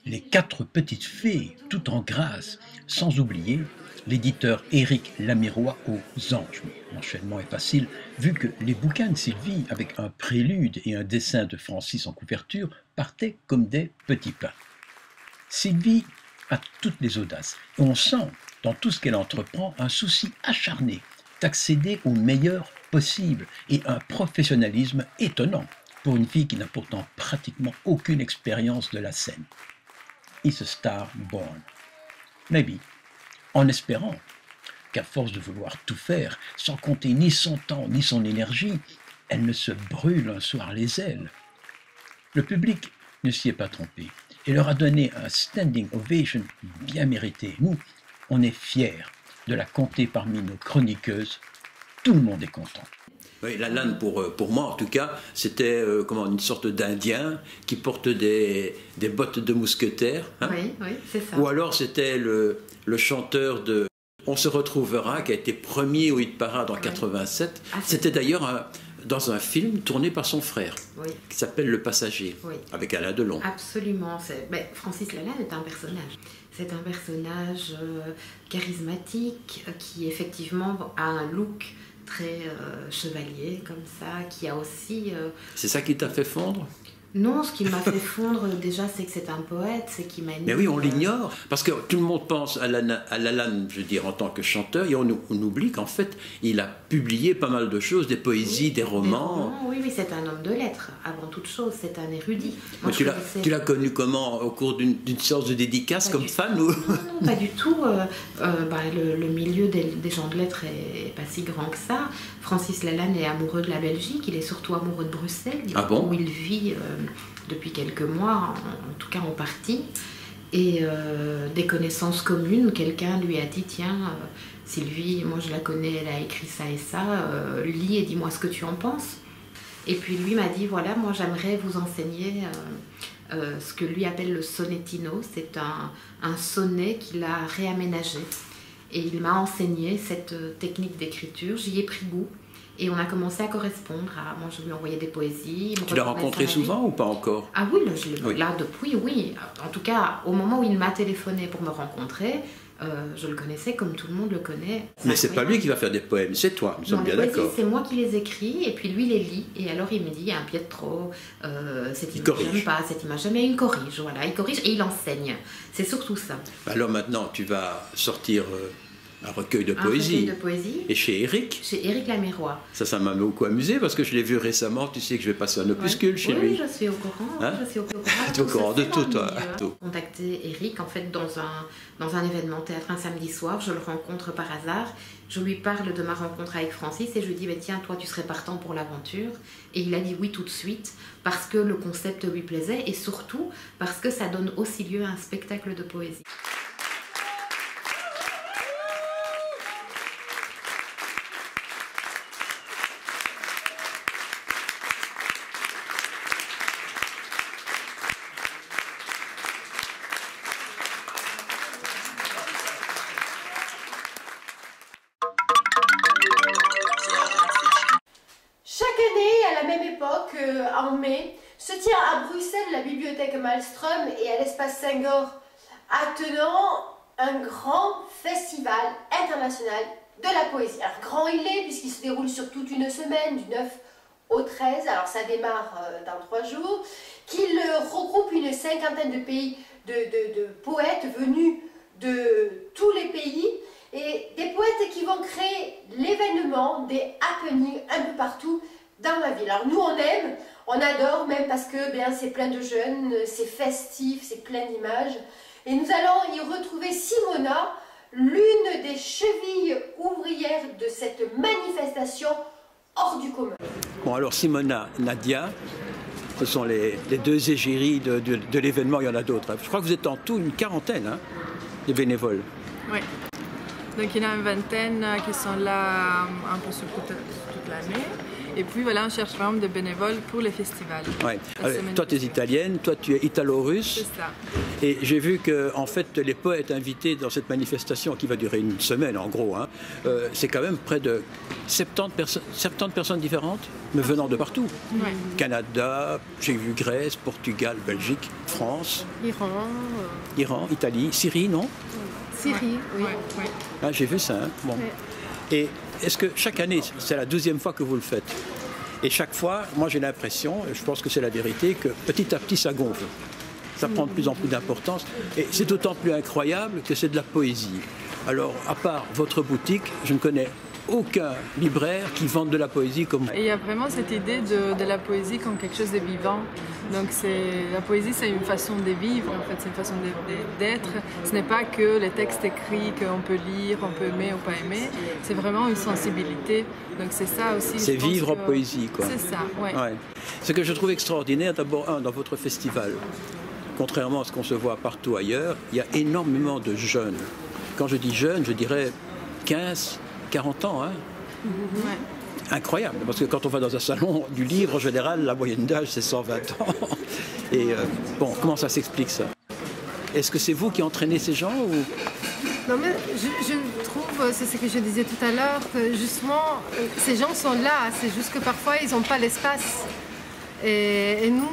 Les 4 petites fées, tout en grâce, sans oublier l'éditeur Éric Lamirois aux Anges. L'enchaînement est facile, vu que les bouquins de Sylvie, avec un prélude et un dessin de Francis en couverture, partaient comme des petits pains. Sylvie a toutes les audaces, et on sent, dans tout ce qu'elle entreprend, un souci acharné d'accéder au meilleur possible, et un professionnalisme étonnant pour une fille qui n'a pourtant pratiquement aucune expérience de la scène. Is a star born? Maybe. En espérant qu'à force de vouloir tout faire, sans compter ni son temps ni son énergie, elle ne se brûle un soir les ailes. Le public ne s'y est pas trompé et leur a donné un standing ovation bien mérité. Nous, on est fiers de la compter parmi nos chroniqueuses. Tout le monde est content. Oui, Lalanne, pour moi en tout cas, c'était une sorte d'Indien qui porte des bottes de mousquetaire. Hein. Oui, c'est ça. Ou alors c'était le chanteur de On se retrouvera, qui a été premier au hit parade en 87. C'était d'ailleurs dans un film tourné par son frère, qui s'appelle Le Passager, avec Alain Delon. Absolument. Francis Lalanne est un personnage. C'est un personnage charismatique qui effectivement a un look très chevalier comme ça, qui a aussi... C'est ça qui t'a fait fondre ? Non, ce qui m'a fait fondre déjà, c'est que c'est un poète, c'est qu'il m'a... Mais oui, on l'ignore, parce que tout le monde pense à Lalanne, je veux dire, en tant que chanteur, et on oublie qu'en fait, il a publié pas mal de choses, des poésies, des romans. Oui, c'est un homme de lettres, avant toute chose, c'est un érudit. Moi, tu l'as connu comment ? Au cours d'une séance de dédicace, comme fan ou... Non, pas du tout. Le milieu des gens de lettres est pas si grand que ça. Francis Lalanne est amoureux de la Belgique, il est surtout amoureux de Bruxelles, où il vit depuis quelques mois, en tout cas en partie. Et des connaissances communes, quelqu'un lui a dit, tiens, Sylvie, moi je la connais, elle a écrit ça et ça, lis et dis-moi ce que tu en penses. Et puis lui m'a dit, voilà, moi j'aimerais vous enseigner ce que lui appelle le sonettino. C'est un sonnet qu'il a réaménagé. Et il m'a enseigné cette technique d'écriture, j'y ai pris goût. Et on a commencé à correspondre. Moi, je lui envoyais des poésies. Tu l'as rencontré souvent ou pas encore ? Ah oui, là depuis, oui. En tout cas, au moment où il m'a téléphoné pour me rencontrer, je le connaissais comme tout le monde le connaît. Mais c'est pas lui qui va faire des poèmes, c'est toi, nous sommes bien d'accord. C'est moi qui les écris, et puis lui les lit. Et alors il me dit, il y a un pied de trop, cette image j'aime pas, cette image j'aime, et il corrige, voilà. Il corrige et il enseigne. C'est surtout ça. Alors maintenant, tu vas sortir... un recueil de poésie. Et chez Éric ? Chez Éric Lamirois. Ça m'a beaucoup amusé parce que je l'ai vu récemment. Tu sais que je vais passer un opuscule chez lui. Oui, je suis au courant. Je suis au courant. Tu es au courant de tout, toi. J'ai contacté Éric en fait dans un événement théâtre un samedi soir. Je le rencontre par hasard. Je lui parle de ma rencontre avec Francis et je lui dis tiens, toi tu serais partant pour l'aventure. Et il a dit oui tout de suite parce que le concept lui plaisait et surtout parce que ça donne aussi lieu à un spectacle de poésie. En mai, se tient à Bruxelles la bibliothèque Malmström et à l'espace Senghor attenant un grand festival international de la poésie. Alors grand il est puisqu'il se déroule sur toute une semaine du 9 au 13, alors ça démarre dans 3 jours, qu'il regroupe une cinquantaine de pays, de poètes venus de tous les pays et des poètes qui vont créer l'événement, des happenings un peu partout dans la ville. Alors nous on aime, on adore même parce que c'est plein de jeunes, c'est festif, c'est plein d'images. Et nous allons y retrouver Simona, l'une des chevilles ouvrières de cette manifestation hors du commun. Bon, alors Simona, Nadia, ce sont les deux égéries de l'événement, il y en a d'autres. Je crois que vous êtes en tout une quarantaine, hein, de bénévoles. Oui. Donc il y en a une vingtaine qui sont là un peu sur toute l'année. Et puis voilà, on cherche vraiment des bénévoles pour les festivals. Ouais. Alors, toi, tu es italienne, toi, tu es italo-russe. C'est ça. Et j'ai vu que, en fait, les poètes invités dans cette manifestation qui va durer une semaine, en gros, hein, c'est quand même près de 70 personnes différentes, mais venant de partout. Ouais. Canada, j'ai vu Grèce, Portugal, Belgique, France. Iran, Italie, Syrie, non? Syrie, oui. Ouais. Ah, j'ai vu ça. Hein. Bon. Ouais. Et est-ce que chaque année, c'est la 12e fois que vous le faites? Et chaque fois, moi j'ai l'impression, et je pense que c'est la vérité, que petit à petit ça gonfle. Ça prend de plus en plus d'importance. Et c'est d'autant plus incroyable que c'est de la poésie. Alors, à part votre boutique, je ne connais aucun libraire qui vende de la poésie comme vous. Et il y a vraiment cette idée de la poésie comme quelque chose de vivant. Donc la poésie, c'est une façon de vivre, en fait, c'est une façon d'être. Ce n'est pas que les textes écrits qu'on peut lire, on peut aimer ou pas aimer. C'est vraiment une sensibilité. Donc c'est ça aussi. C'est vivre en poésie, quoi. C'est ça, ouais. Ce que je trouve extraordinaire, d'abord, dans votre festival, contrairement à ce qu'on se voit partout ailleurs, il y a énormément de jeunes. Quand je dis jeunes, je dirais 15, 40 ans, hein. Ouais. Incroyable, parce que quand on va dans un salon du livre, en général, la moyenne d'âge, c'est 120 ans. Et bon, comment ça s'explique, ça? Est-ce que c'est vous qui entraînez ces gens ou... Non, mais je trouve, c'est ce que je disais tout à l'heure, que justement, ces gens sont là, c'est juste que parfois, ils n'ont pas l'espace. Et nous,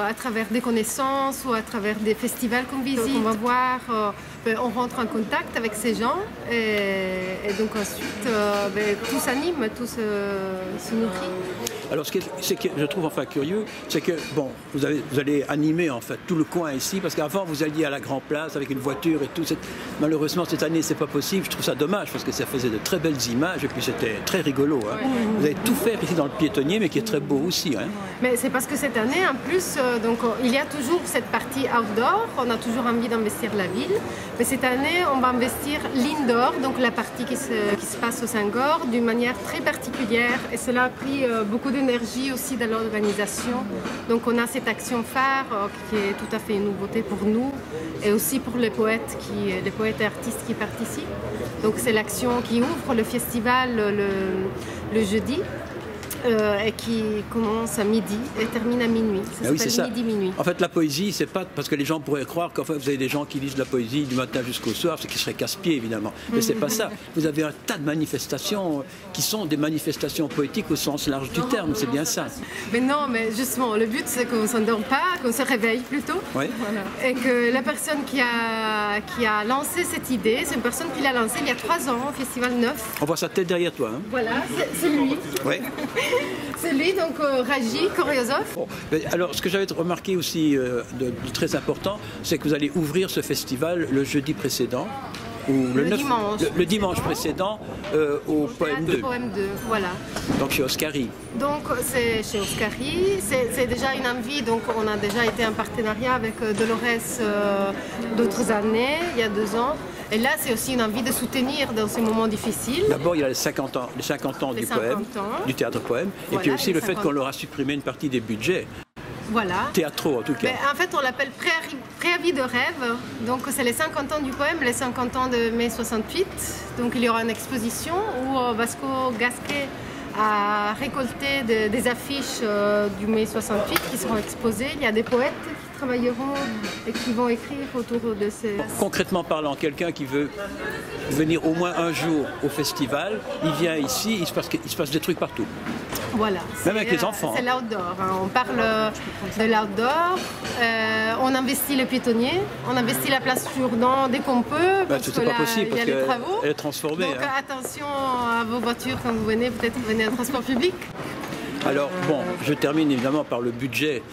à travers des connaissances ou à travers des festivals qu'on visite, on va voir, on rentre en contact avec ces gens et donc ensuite tout s'anime, tout se nourrit. Alors, ce que je trouve enfin curieux, c'est que bon, vous allez animer en fait tout le coin ici, parce qu'avant vous alliez à la Grand Place avec une voiture et tout. Malheureusement cette année c'est pas possible. Je trouve ça dommage parce que ça faisait de très belles images et puis c'était très rigolo. Hein. Ouais. Vous avez tout fait ici dans le piétonnier, mais qui est très beau aussi. Hein. Mais c'est parce que cette année, en plus, donc il y a toujours cette partie outdoor. On a toujours envie d'investir la ville, mais cette année on va investir l'indoor, donc la partie qui se passe au Senghor, d'une manière très particulière. Et cela a pris beaucoup d'énergie aussi dans l'organisation. Donc on a cette action phare qui est tout à fait une nouveauté pour nous et aussi pour les poètes et artistes qui participent. Donc c'est l'action qui ouvre le festival le jeudi. Et qui commence à midi et termine à minuit. Ça s'appelle midi-minuit. En fait, la poésie, c'est pas parce que les gens pourraient croire qu'en fait, vous avez des gens qui lisent de la poésie du matin jusqu'au soir, ce qui serait casse-pied évidemment. Mais c'est pas ça. Vous avez un tas de manifestations qui sont des manifestations poétiques au sens large du terme. C'est bien ça. Mais non, mais justement, le but c'est qu'on ne s'endort pas, qu'on se réveille plutôt. Oui. Voilà. Et que la personne qui a lancé cette idée, c'est une personne qui l'a lancée il y a 3 ans au Festival 9. On voit sa tête derrière toi. Hein. Voilà, c'est lui. Oui. C'est lui, donc Raji, chorégraphe. Bon, alors, ce que j'avais remarqué aussi de très important, c'est que vous allez ouvrir ce festival le jeudi précédent, ou le dimanche précédent au Poème 2. Poème 2, voilà. Donc chez Oscari. Donc c'est chez Oscari, c'est déjà une envie, donc on a déjà été en partenariat avec Dolores d'autres années, il y a 2 ans. Et là, c'est aussi une envie de soutenir dans ces moments difficiles. D'abord, il y a les 50 ans du poème, du théâtre poème, voilà, et puis aussi le fait qu'on leur a supprimé une partie des budgets. Voilà. Théâtraux, en tout cas. Mais en fait, on l'appelle préavis de rêve. Donc, c'est les 50 ans du poème, les 50 ans de mai 68. Donc, il y aura une exposition où Vasco Gasquet a récolté des affiches du mai 68 qui seront exposées. Il y a des poètes qui travailleront et qui vont écrire autour de ces... Concrètement parlant, quelqu'un qui veut venir au moins un jour au festival, il vient ici, il se passe des trucs partout. Voilà. Même avec les enfants. C'est l'outdoor. Hein. On parle de l'outdoor. On investit le piétonnier. On investit la place Jourdan dès qu'on peut. Parce que là, pas possible parce qu'elle est transformée. Donc attention à vos voitures quand vous venez. Peut-être vous venez en transport public. Alors bon, je termine évidemment par le budget.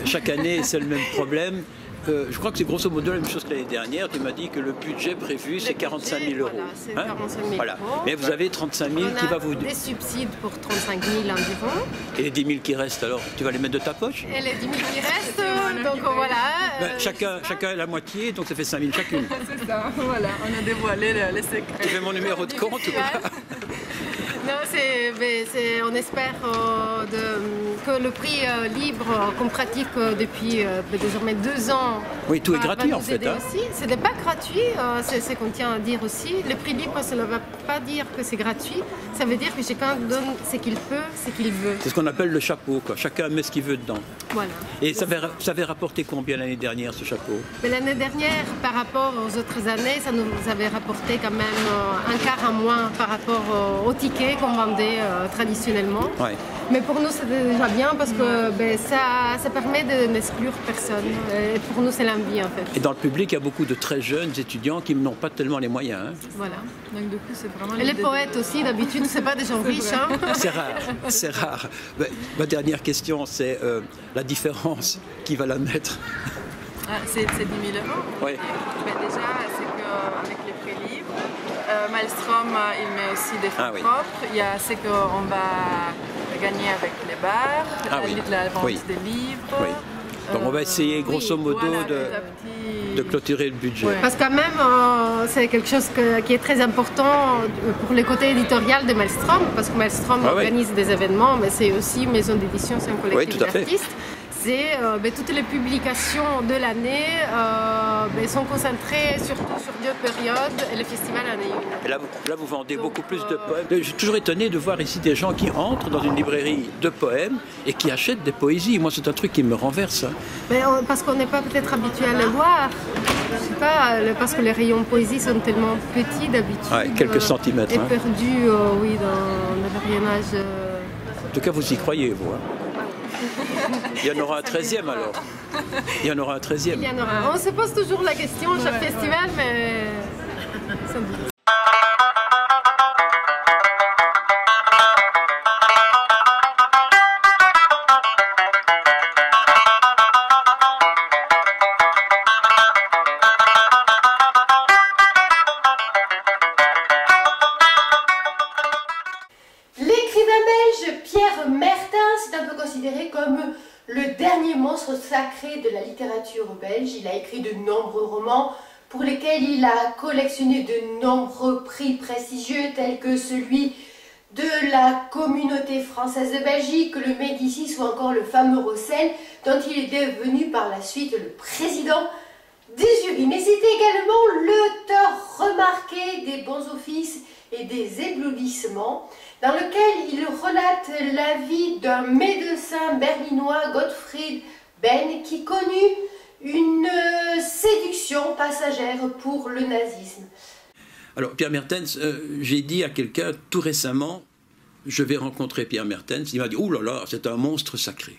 Chaque année, c'est le même problème. je crois que c'est grosso modo la même chose que l'année dernière. Tu m'as dit que le budget prévu, c'est 45 000 euros. Voilà, c'est 45 000 voilà. euros. Mais vous avez 35 000 qui va vous... des subsides pour 35 000 environ. Et les 10 000 qui restent, alors, tu vas les mettre de ta poche? Et les 10 000 qui restent, donc voilà. Chacun la moitié, donc ça fait 5 000 chacune. C'est ça, voilà, on a dévoilé les secrets. Tu fais mon numéro de compte ou pas? Non, on espère que le prix libre qu'on pratique depuis désormais 2 ans. Oui, tout est gratuit en fait. Hein. Ce n'est pas gratuit, c'est ce qu'on tient à dire aussi. Le prix libre, ça ne va pas dire que c'est gratuit. Ça veut dire que chacun donne ce qu'il peut, ce qu'il veut. C'est ce qu'on appelle le chapeau, quoi. Chacun met ce qu'il veut dedans. Voilà. Et ça avait rapporté combien l'année dernière, ce chapeau? L'année dernière, par rapport aux autres années, ça nous avait rapporté quand même un quart à moins par rapport aux tickets qu'on vendait traditionnellement. Ouais. Mais pour nous, c'était déjà bien parce que ça permet de n'exclure personne. Et pour nous, c'est l'envie en fait. Et dans le public, il y a beaucoup de très jeunes étudiants qui n'ont pas tellement les moyens. Hein. Voilà. Donc du coup, c'est vraiment... Et les poètes aussi, d'habitude, c'est pas des gens riches. Hein. C'est rare, c'est rare. Ma dernière question, c'est la différence qui va la mettre. C'est 10 000 euros. Oui. Mais déjà, c'est qu'avec les prix libres, Maelstrom, il met aussi des fonds propres. Il y a ce qu'on va gagner avec les bars, la vente des livres. Oui. Donc on va essayer grosso modo voilà, de clôturer le budget. Ouais. Parce que quand même, c'est quelque chose qui est très important pour le côté éditorial de Maelstrom, parce que Maelstrom organise des événements, mais c'est aussi une maison d'édition, c'est un collectif d'artistes. C'est toutes les publications de l'année sont concentrées surtout sur 2 périodes et le festival en est une. Et là, vous vendez beaucoup plus de poèmes. Je suis toujours étonné de voir ici des gens qui entrent dans une librairie de poèmes et qui achètent des poésies. Moi, c'est un truc qui me renverse. Hein. Mais parce qu'on n'est pas peut-être habitué à les voir. Je sais pas, parce que les rayons poésie sont tellement petits d'habitude. Ouais, quelques centimètres. Et perdus, oui, dans le variénage. En tout cas, vous y croyez, vous. Hein. Il y en aura un 13e alors. Il y en aura un 13e. Il y en aura. On se pose toujours la question à chaque festival, mais sans doute. L'écrivain belge Pierre Mertens est un peu considéré comme le dernier monstre sacré de la littérature belge. Il a écrit de nombreux romans pour lesquels il a collectionné de nombreux prix prestigieux tels que celui de la communauté française de Belgique, le Médicis ou encore le fameux Rossel, dont il est devenu par la suite le président des jurys. Mais c'est également l'auteur remarqué des bons offices et des éblouissements, dans lequel il relate la vie d'un médecin berlinois, Gottfried Benn, qui connut une séduction passagère pour le nazisme. Alors, Pierre Mertens, j'ai dit à quelqu'un tout récemment, je vais rencontrer Pierre Mertens, il m'a dit, oh là là, c'est un monstre sacré.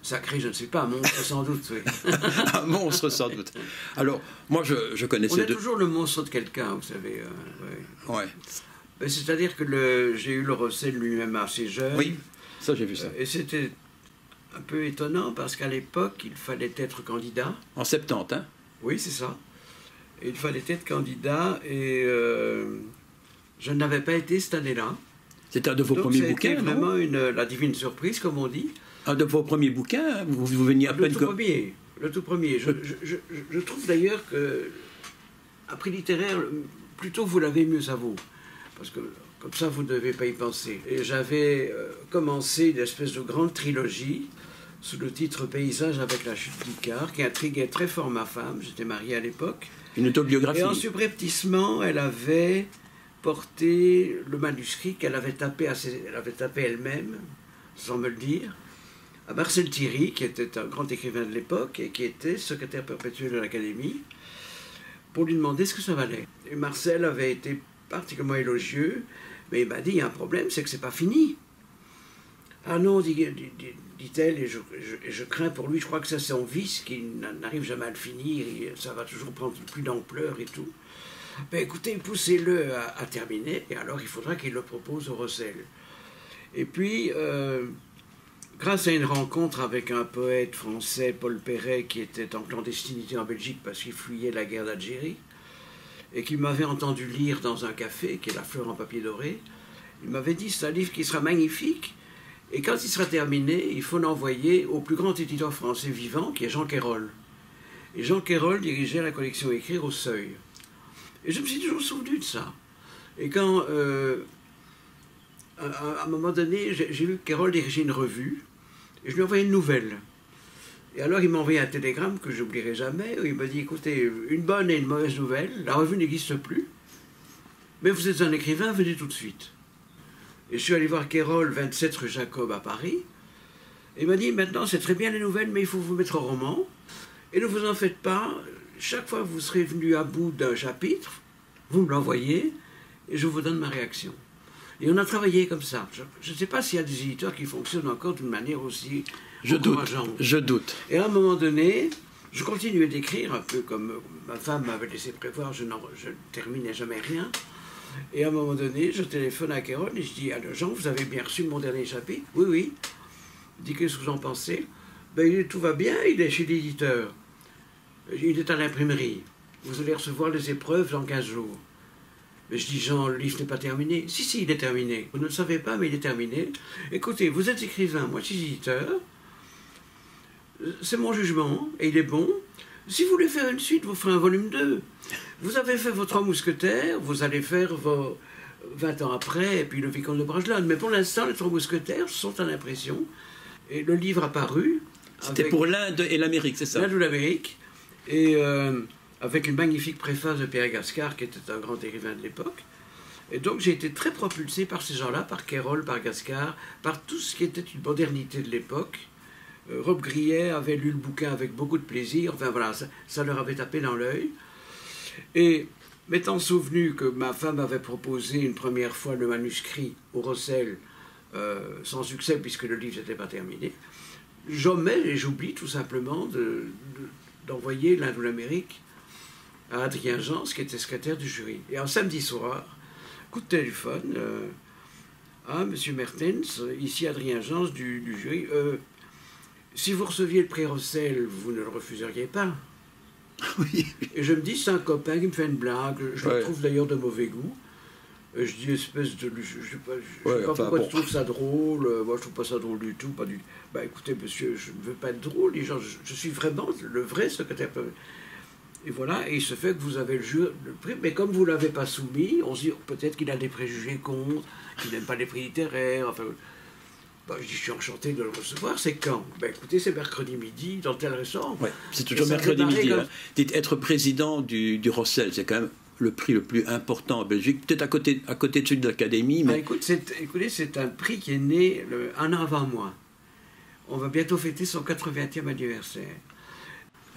Sacré, je ne sais pas, un monstre sans doute, oui. Un monstre sans doute. Alors, moi, je connaissais... On est toujours le monstre de quelqu'un, vous savez. Ouais. C'est-à-dire que j'ai eu le Rossel lui-même assez jeune. Oui, ça j'ai vu ça. Et c'était un peu étonnant parce qu'à l'époque, il fallait être candidat. En 70, hein? Oui, c'est ça. Et il fallait être candidat et je n'avais pas été cette année-là. C'était un de vos premiers bouquins, non? Vraiment la divine surprise, comme on dit. Un de vos premiers bouquins, vous veniez à peine... Le tout premier. Je trouve d'ailleurs que, à prix littéraire, plutôt vous l'avez, mieux ça vaut. Parce que comme ça, vous ne devez pas y penser. Et j'avais commencé une espèce de grande trilogie sous le titre Paysage avec la chute d'Icare, qui intriguait très fort ma femme. J'étais marié à l'époque. Une autobiographie. Et en subrepticement, elle avait porté le manuscrit qu'elle avait tapé elle-même, sans me le dire, à Marcel Thierry, qui était un grand écrivain de l'époque et qui était secrétaire perpétuel de l'Académie, pour lui demander ce que ça valait. Et Marcel avait été particulièrement élogieux, mais il m'a dit, il y a un problème, c'est que c'est pas fini. Ah non, dit-elle, et je crains pour lui, je crois que ça c'est son vice, qu'il n'arrive jamais à le finir, et ça va toujours prendre plus d'ampleur et tout. Ben écoutez, poussez-le à terminer, et alors il faudra qu'il le propose au Rossel. Et puis, grâce à une rencontre avec un poète français, Paul Perret, qui était en clandestinité en Belgique parce qu'il fuyait la guerre d'Algérie, et qui m'avait entendu lire dans un café, qui est La Fleur en papier doré, il m'avait dit, c'est un livre qui sera magnifique, et quand il sera terminé, il faut l'envoyer au plus grand éditeur français vivant, qui est Jean Quérol. Et Jean Quérol dirigeait la collection Écrire au Seuil. Et je me suis toujours souvenu de ça. Et quand, à un moment donné, j'ai vu que Quérol dirigeait une revue, et je lui ai envoyé une nouvelle. Et alors il m'a envoyé un télégramme que je n'oublierai jamais, où il m'a dit, écoutez, une bonne et une mauvaise nouvelle, la revue n'existe plus, mais vous êtes un écrivain, venez tout de suite. Et je suis allé voir Quérol, 27 rue Jacob à Paris, et il m'a dit, maintenant c'est très bien les nouvelles, mais il faut vous mettre au roman, et ne vous en faites pas, chaque fois que vous serez venu à bout d'un chapitre, vous me l'envoyez, et je vous donne ma réaction. Et on a travaillé comme ça. Je ne sais pas s'il y a des éditeurs qui fonctionnent encore d'une manière aussi encourageante. Je doute. Et à un moment donné, je continuais d'écrire, un peu comme ma femme m'avait laissé prévoir, je ne terminais jamais rien. Et à un moment donné, je téléphone à Quérol et je dis, alors Jean, vous avez bien reçu mon dernier chapitre? Oui, oui. Il dit, qu'est-ce que vous en pensez? Ben, tout va bien, il est chez l'éditeur. Il est à l'imprimerie. Vous allez recevoir les épreuves dans 15 jours. Mais je dis, Jean, le livre n'est pas terminé. Si, si, il est terminé. Vous ne le savez pas, mais il est terminé. Écoutez, vous êtes écrivain, moi je suis éditeur. C'est mon jugement, et il est bon. Si vous voulez faire une suite, vous ferez un volume 2. Vous avez fait vos 3 mousquetaires, vous allez faire vos 20 ans après, et puis le Vicomte de Bragelonne. Mais pour l'instant, les 3 mousquetaires sont à l'impression. Et le livre a paru. C'était pour l'Inde et l'Amérique, c'est ça? L'Inde ou l'Amérique. Et avec une magnifique préface de Pierre Gascard, qui était un grand écrivain de l'époque. Et donc j'ai été très propulsé par ces gens-là, par Quérol, par Gascard, par tout ce qui était une modernité de l'époque. Rob Grillet avait lu le bouquin avec beaucoup de plaisir, enfin voilà, ça leur avait tapé dans l'œil. Et m'étant souvenu que ma femme avait proposé une première fois le manuscrit au Rossel, sans succès puisque le livre n'était pas terminé, j'omets et j'oublie tout simplement d'envoyer l'Inde ou l'Amérique à Adrien Jans, qui était secrétaire du jury. Et un samedi soir, coup de téléphone, Monsieur Mertens, ici Adrien Jans du jury, si vous receviez le prix Rossel, vous ne le refuseriez pas. Oui. Et je me dis, c'est un copain qui me fait une blague, je le trouve d'ailleurs de mauvais goût. Je dis, espèce de... Je ne sais pas pourquoi tu trouves ça drôle, moi je trouve pas ça drôle du tout, pas du... Bah écoutez monsieur, je ne veux pas être drôle, les gens, je suis vraiment le vrai secrétaire. Et voilà, et il se fait que vous avez le prix, mais comme vous ne l'avez pas soumis, on se dit peut-être qu'il a des préjugés contre, qu'il n'aime pas les prix littéraires, enfin... Bah, je dis, je suis enchanté de le recevoir, c'est quand? Ben, écoutez, c'est mercredi midi, dans tel restaurant. Ouais, c'est toujours mercredi midi. Comme... Dites, être président du Rossel, c'est quand même le prix le plus important en Belgique, peut-être à côté de celui de l'Académie. Mais... Ah, écoutez, c'est un prix qui est né un an avant moi. On va bientôt fêter son 80e anniversaire.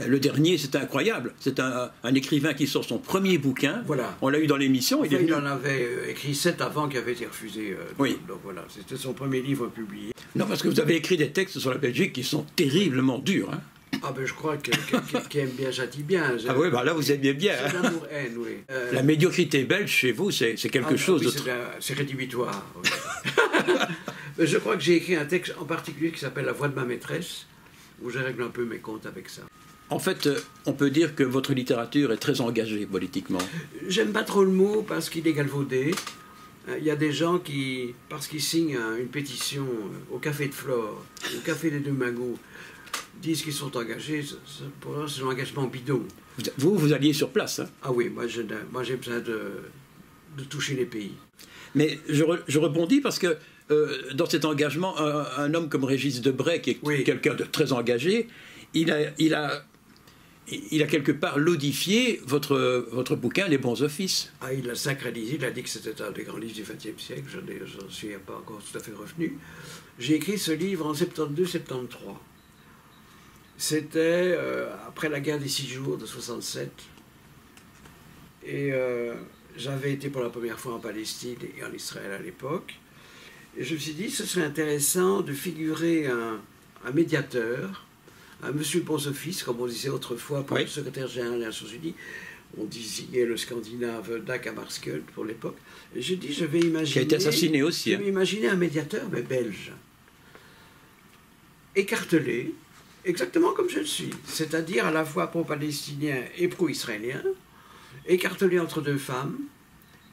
Le dernier, c'est incroyable. C'est un écrivain qui sort son premier bouquin. Voilà. On l'a eu dans l'émission. Enfin, il en avait écrit 7 avant qui avaient été refusés. Oui. Donc voilà, c'était son premier livre publié. Non, parce que vous avez écrit des textes sur la Belgique qui sont terriblement durs. Hein. Ah ben je crois que qui aime bien châtie bien. Ah oui, bah là vous aimez bien. C'est l'amour-haine, oui. La médiocrité belge chez vous, c'est quelque chose oui, d'autre. C'est rédhibitoire. Oui. Mais je crois que j'ai écrit un texte en particulier qui s'appelle La voix de ma maîtresse, où je règle un peu mes comptes avec ça. En fait, on peut dire que votre littérature est très engagée politiquement. J'aime pas trop le mot parce qu'il est galvaudé. Il y a des gens qui, parce qu'ils signent une pétition au Café de Flore, au Café des Deux Magots, disent qu'ils sont engagés. Pour eux, c'est l'engagement bidon. Vous alliez sur place, hein? Ah oui, moi j'ai besoin de toucher les pays. Mais je rebondis parce que dans cet engagement, un homme comme Régis Debray, qui est quelqu'un de très engagé, il a quelque part lodifié votre bouquin Les Bons Offices. Ah, il l'a sacralisé, il a dit que c'était un des grands livres du XXe siècle, j'en suis pas encore tout à fait revenu. J'ai écrit ce livre en 72-73. C'était après la guerre des 6 jours de 67. Et j'avais été pour la première fois en Palestine et en Israël à l'époque. Et je me suis dit, ce serait intéressant de figurer un médiateur, un monsieur Bons Offices, comme on disait autrefois pour le secrétaire général des Nations Unies. On désignait le Scandinave Dag Hammarskjöld pour l'époque. Et j'ai dit, je vais imaginer... Qui a été assassiné aussi. Je vais imaginer un médiateur, mais belge. écartelé, exactement comme je le suis, c'est-à-dire à la fois pro-palestinien et pro-israélien, écartelé entre deux femmes,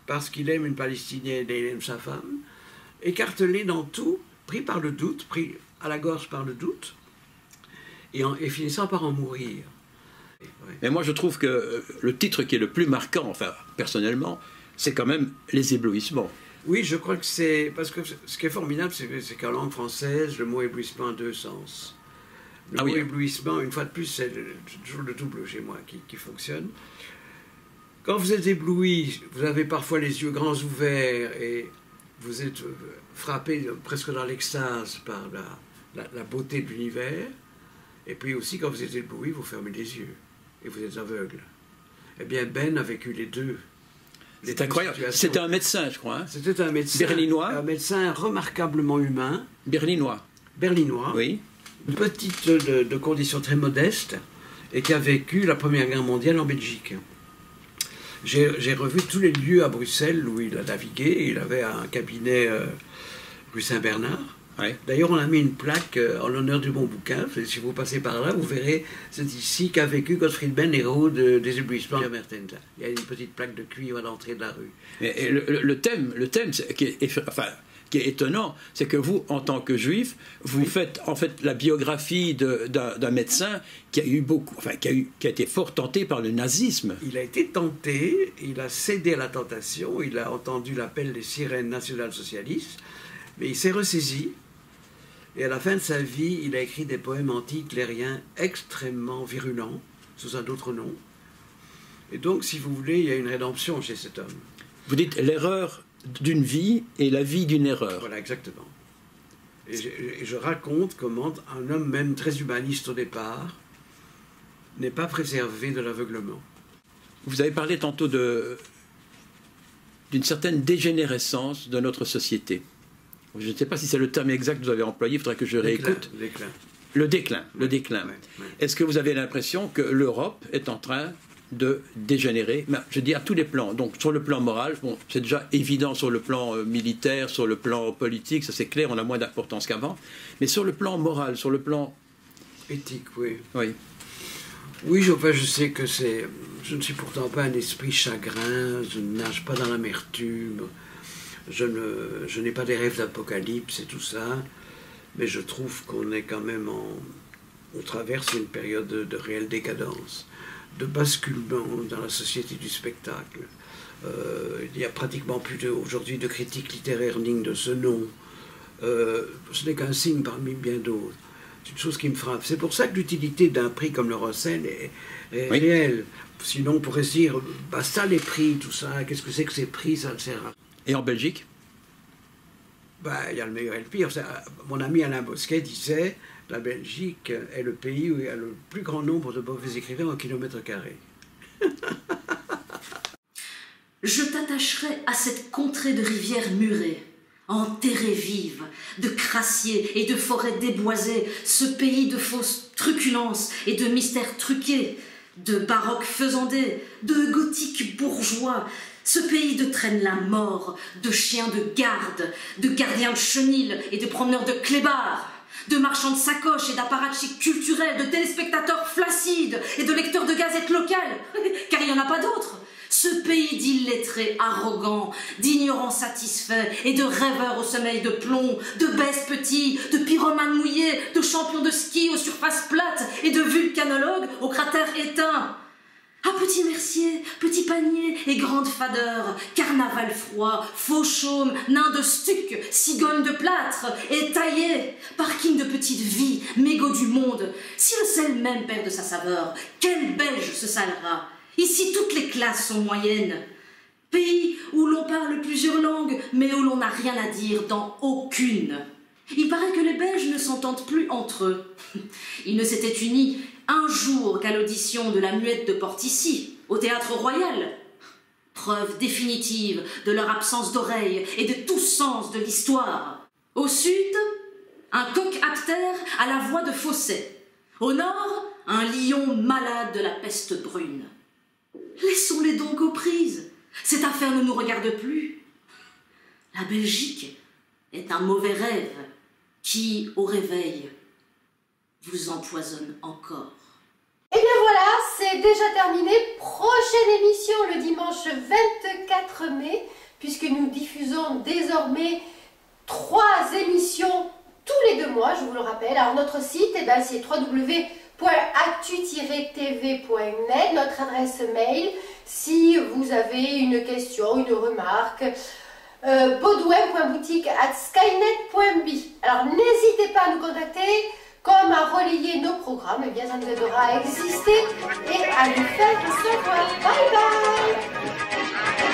parce qu'il aime une Palestinienne et il aime sa femme, écartelé dans tout, pris par le doute, pris à la gorge par le doute, et finissant par en mourir. Ouais. Mais moi je trouve que le titre qui est le plus marquant, enfin personnellement, c'est quand même Les éblouissements. Oui, je crois que c'est... Parce que ce qui est formidable, c'est qu'en langue française, le mot éblouissement a deux sens. Le mot éblouissement, une fois de plus, c'est toujours le double chez moi qui fonctionne. Quand vous êtes ébloui, vous avez parfois les yeux grands ouverts et vous êtes frappé presque dans l'extase par la beauté de l'univers. Et puis aussi, quand vous êtes ébloui, vous fermez les yeux et vous êtes aveugle. Eh bien, Ben a vécu les deux. C'est incroyable. C'était un médecin, je crois. Hein. C'était un médecin. Berlinois. Un médecin remarquablement humain. Berlinois. Berlinois. Oui. Petite de conditions très modestes et qui a vécu la Première Guerre mondiale en Belgique. J'ai revu tous les lieux à Bruxelles où il a navigué. Il avait un cabinet rue Saint-Bernard. Ouais. D'ailleurs, on a mis une plaque en l'honneur du bon bouquin. Si vous passez par là, vous verrez, c'est ici qu'a vécu Gottfried Benn, héros des éblouissements de Mertens. Il y a une petite plaque de cuivre à l'entrée de la rue. Et le thème qui est étonnant, c'est que vous, en tant que juif, vous faites en fait la biographie d'un médecin qui a eu beaucoup, enfin qui a été fort tenté par le nazisme. Il a été tenté, il a cédé à la tentation, il a entendu l'appel des sirènes national-socialistes, mais il s'est ressaisi. Et à la fin de sa vie, il a écrit des poèmes anti-hitlériens extrêmement virulents, sous un autre nom. Et donc, si vous voulez, il y a une rédemption chez cet homme. Vous dites l'erreur d'une vie et la vie d'une erreur. Voilà, exactement. Et je raconte comment un homme, même très humaniste au départ, n'est pas préservé de l'aveuglement. Vous avez parlé tantôt d'une certaine dégénérescence de notre société. Je ne sais pas si c'est le terme exact que vous avez employé, il faudrait que je réécoute. Le déclin. Ouais. Est-ce que vous avez l'impression que l'Europe est en train de dégénérer? Je dis à tous les plans. Donc sur le plan moral, bon, c'est déjà évident sur le plan militaire, sur le plan politique, ça c'est clair, on a moins d'importance qu'avant. Mais sur le plan moral, sur le plan... éthique, oui. Oui. Oui, je sais que c'est... Je ne suis pourtant pas un esprit chagrin, je ne nage pas dans l'amertume. Je n'ai pas des rêves d'apocalypse et tout ça, mais je trouve qu'on est quand même on traverse une période de réelle décadence, de basculement dans la société du spectacle. Il n'y a pratiquement plus aujourd'hui de critiques littéraires dignes de ce nom. Ce n'est qu'un signe parmi bien d'autres. C'est une chose qui me frappe. C'est pour ça que l'utilité d'un prix comme le Rossel est réelle. Sinon, on pourrait se dire, basta les prix, tout ça, qu'est-ce que c'est que ces prix, ça ne sert à rien. Et en Belgique? Il y a le meilleur et le pire. Mon ami Alain Bosquet disait la Belgique est le pays où il y a le plus grand nombre de mauvais écrivains au kilomètre carré. Je t'attacherai à cette contrée de rivières murées, enterrées vives, de crassiers et de forêts déboisées, ce pays de fausses truculences et de mystères truqués, de baroques faisandés, de gothiques bourgeois, ce pays de traîne-la-mort, de chiens de garde, de gardiens de chenil et de promeneurs de clébards, de marchands de sacoches et d'apparatchiks culturels, de téléspectateurs flacides et de lecteurs de gazettes locales, car il n'y en a pas d'autres. Ce pays d'illettrés arrogants, d'ignorants satisfaits et de rêveurs au sommeil de plomb, de baisses petits, de pyromanes mouillés, de champions de ski aux surfaces plates et de vulcanologues aux cratères éteints. Ah, petit mercier, petit panier et grande fadeur, carnaval froid, faux chaume, nain de stuc, cigogne de plâtre et taillé, parking de petite vie, mégot du monde. Si le sel même perd de sa saveur, quel belge se salera? Ici, toutes les classes sont moyennes. Pays où l'on parle plusieurs langues, mais où l'on n'a rien à dire dans aucune. Il paraît que les Belges ne s'entendent plus entre eux. Ils ne s'étaient unis un jour qu'à l'audition de la Muette de Portici, au Théâtre Royal. Preuve définitive de leur absence d'oreille et de tout sens de l'histoire. Au sud, un coq actère à la voix de Fosset. Au nord, un lion malade de la peste brune. Laissons-les donc aux prises. Cette affaire ne nous regarde plus. La Belgique est un mauvais rêve qui, au réveil, vous empoisonne encore. Et bien voilà, c'est déjà terminé. Prochaine émission le dimanche 24 mai, puisque nous diffusons désormais 3 émissions tous les 2 mois, je vous le rappelle. Alors notre site, c'est www.actu-tv.net, notre adresse mail, si vous avez une question, une remarque, baudouin.boutique@skynet.be. Alors n'hésitez pas à nous contacter, comme à relayer nos programmes, bien ça nous aidera à exister et à nous faire savoir. Bye bye.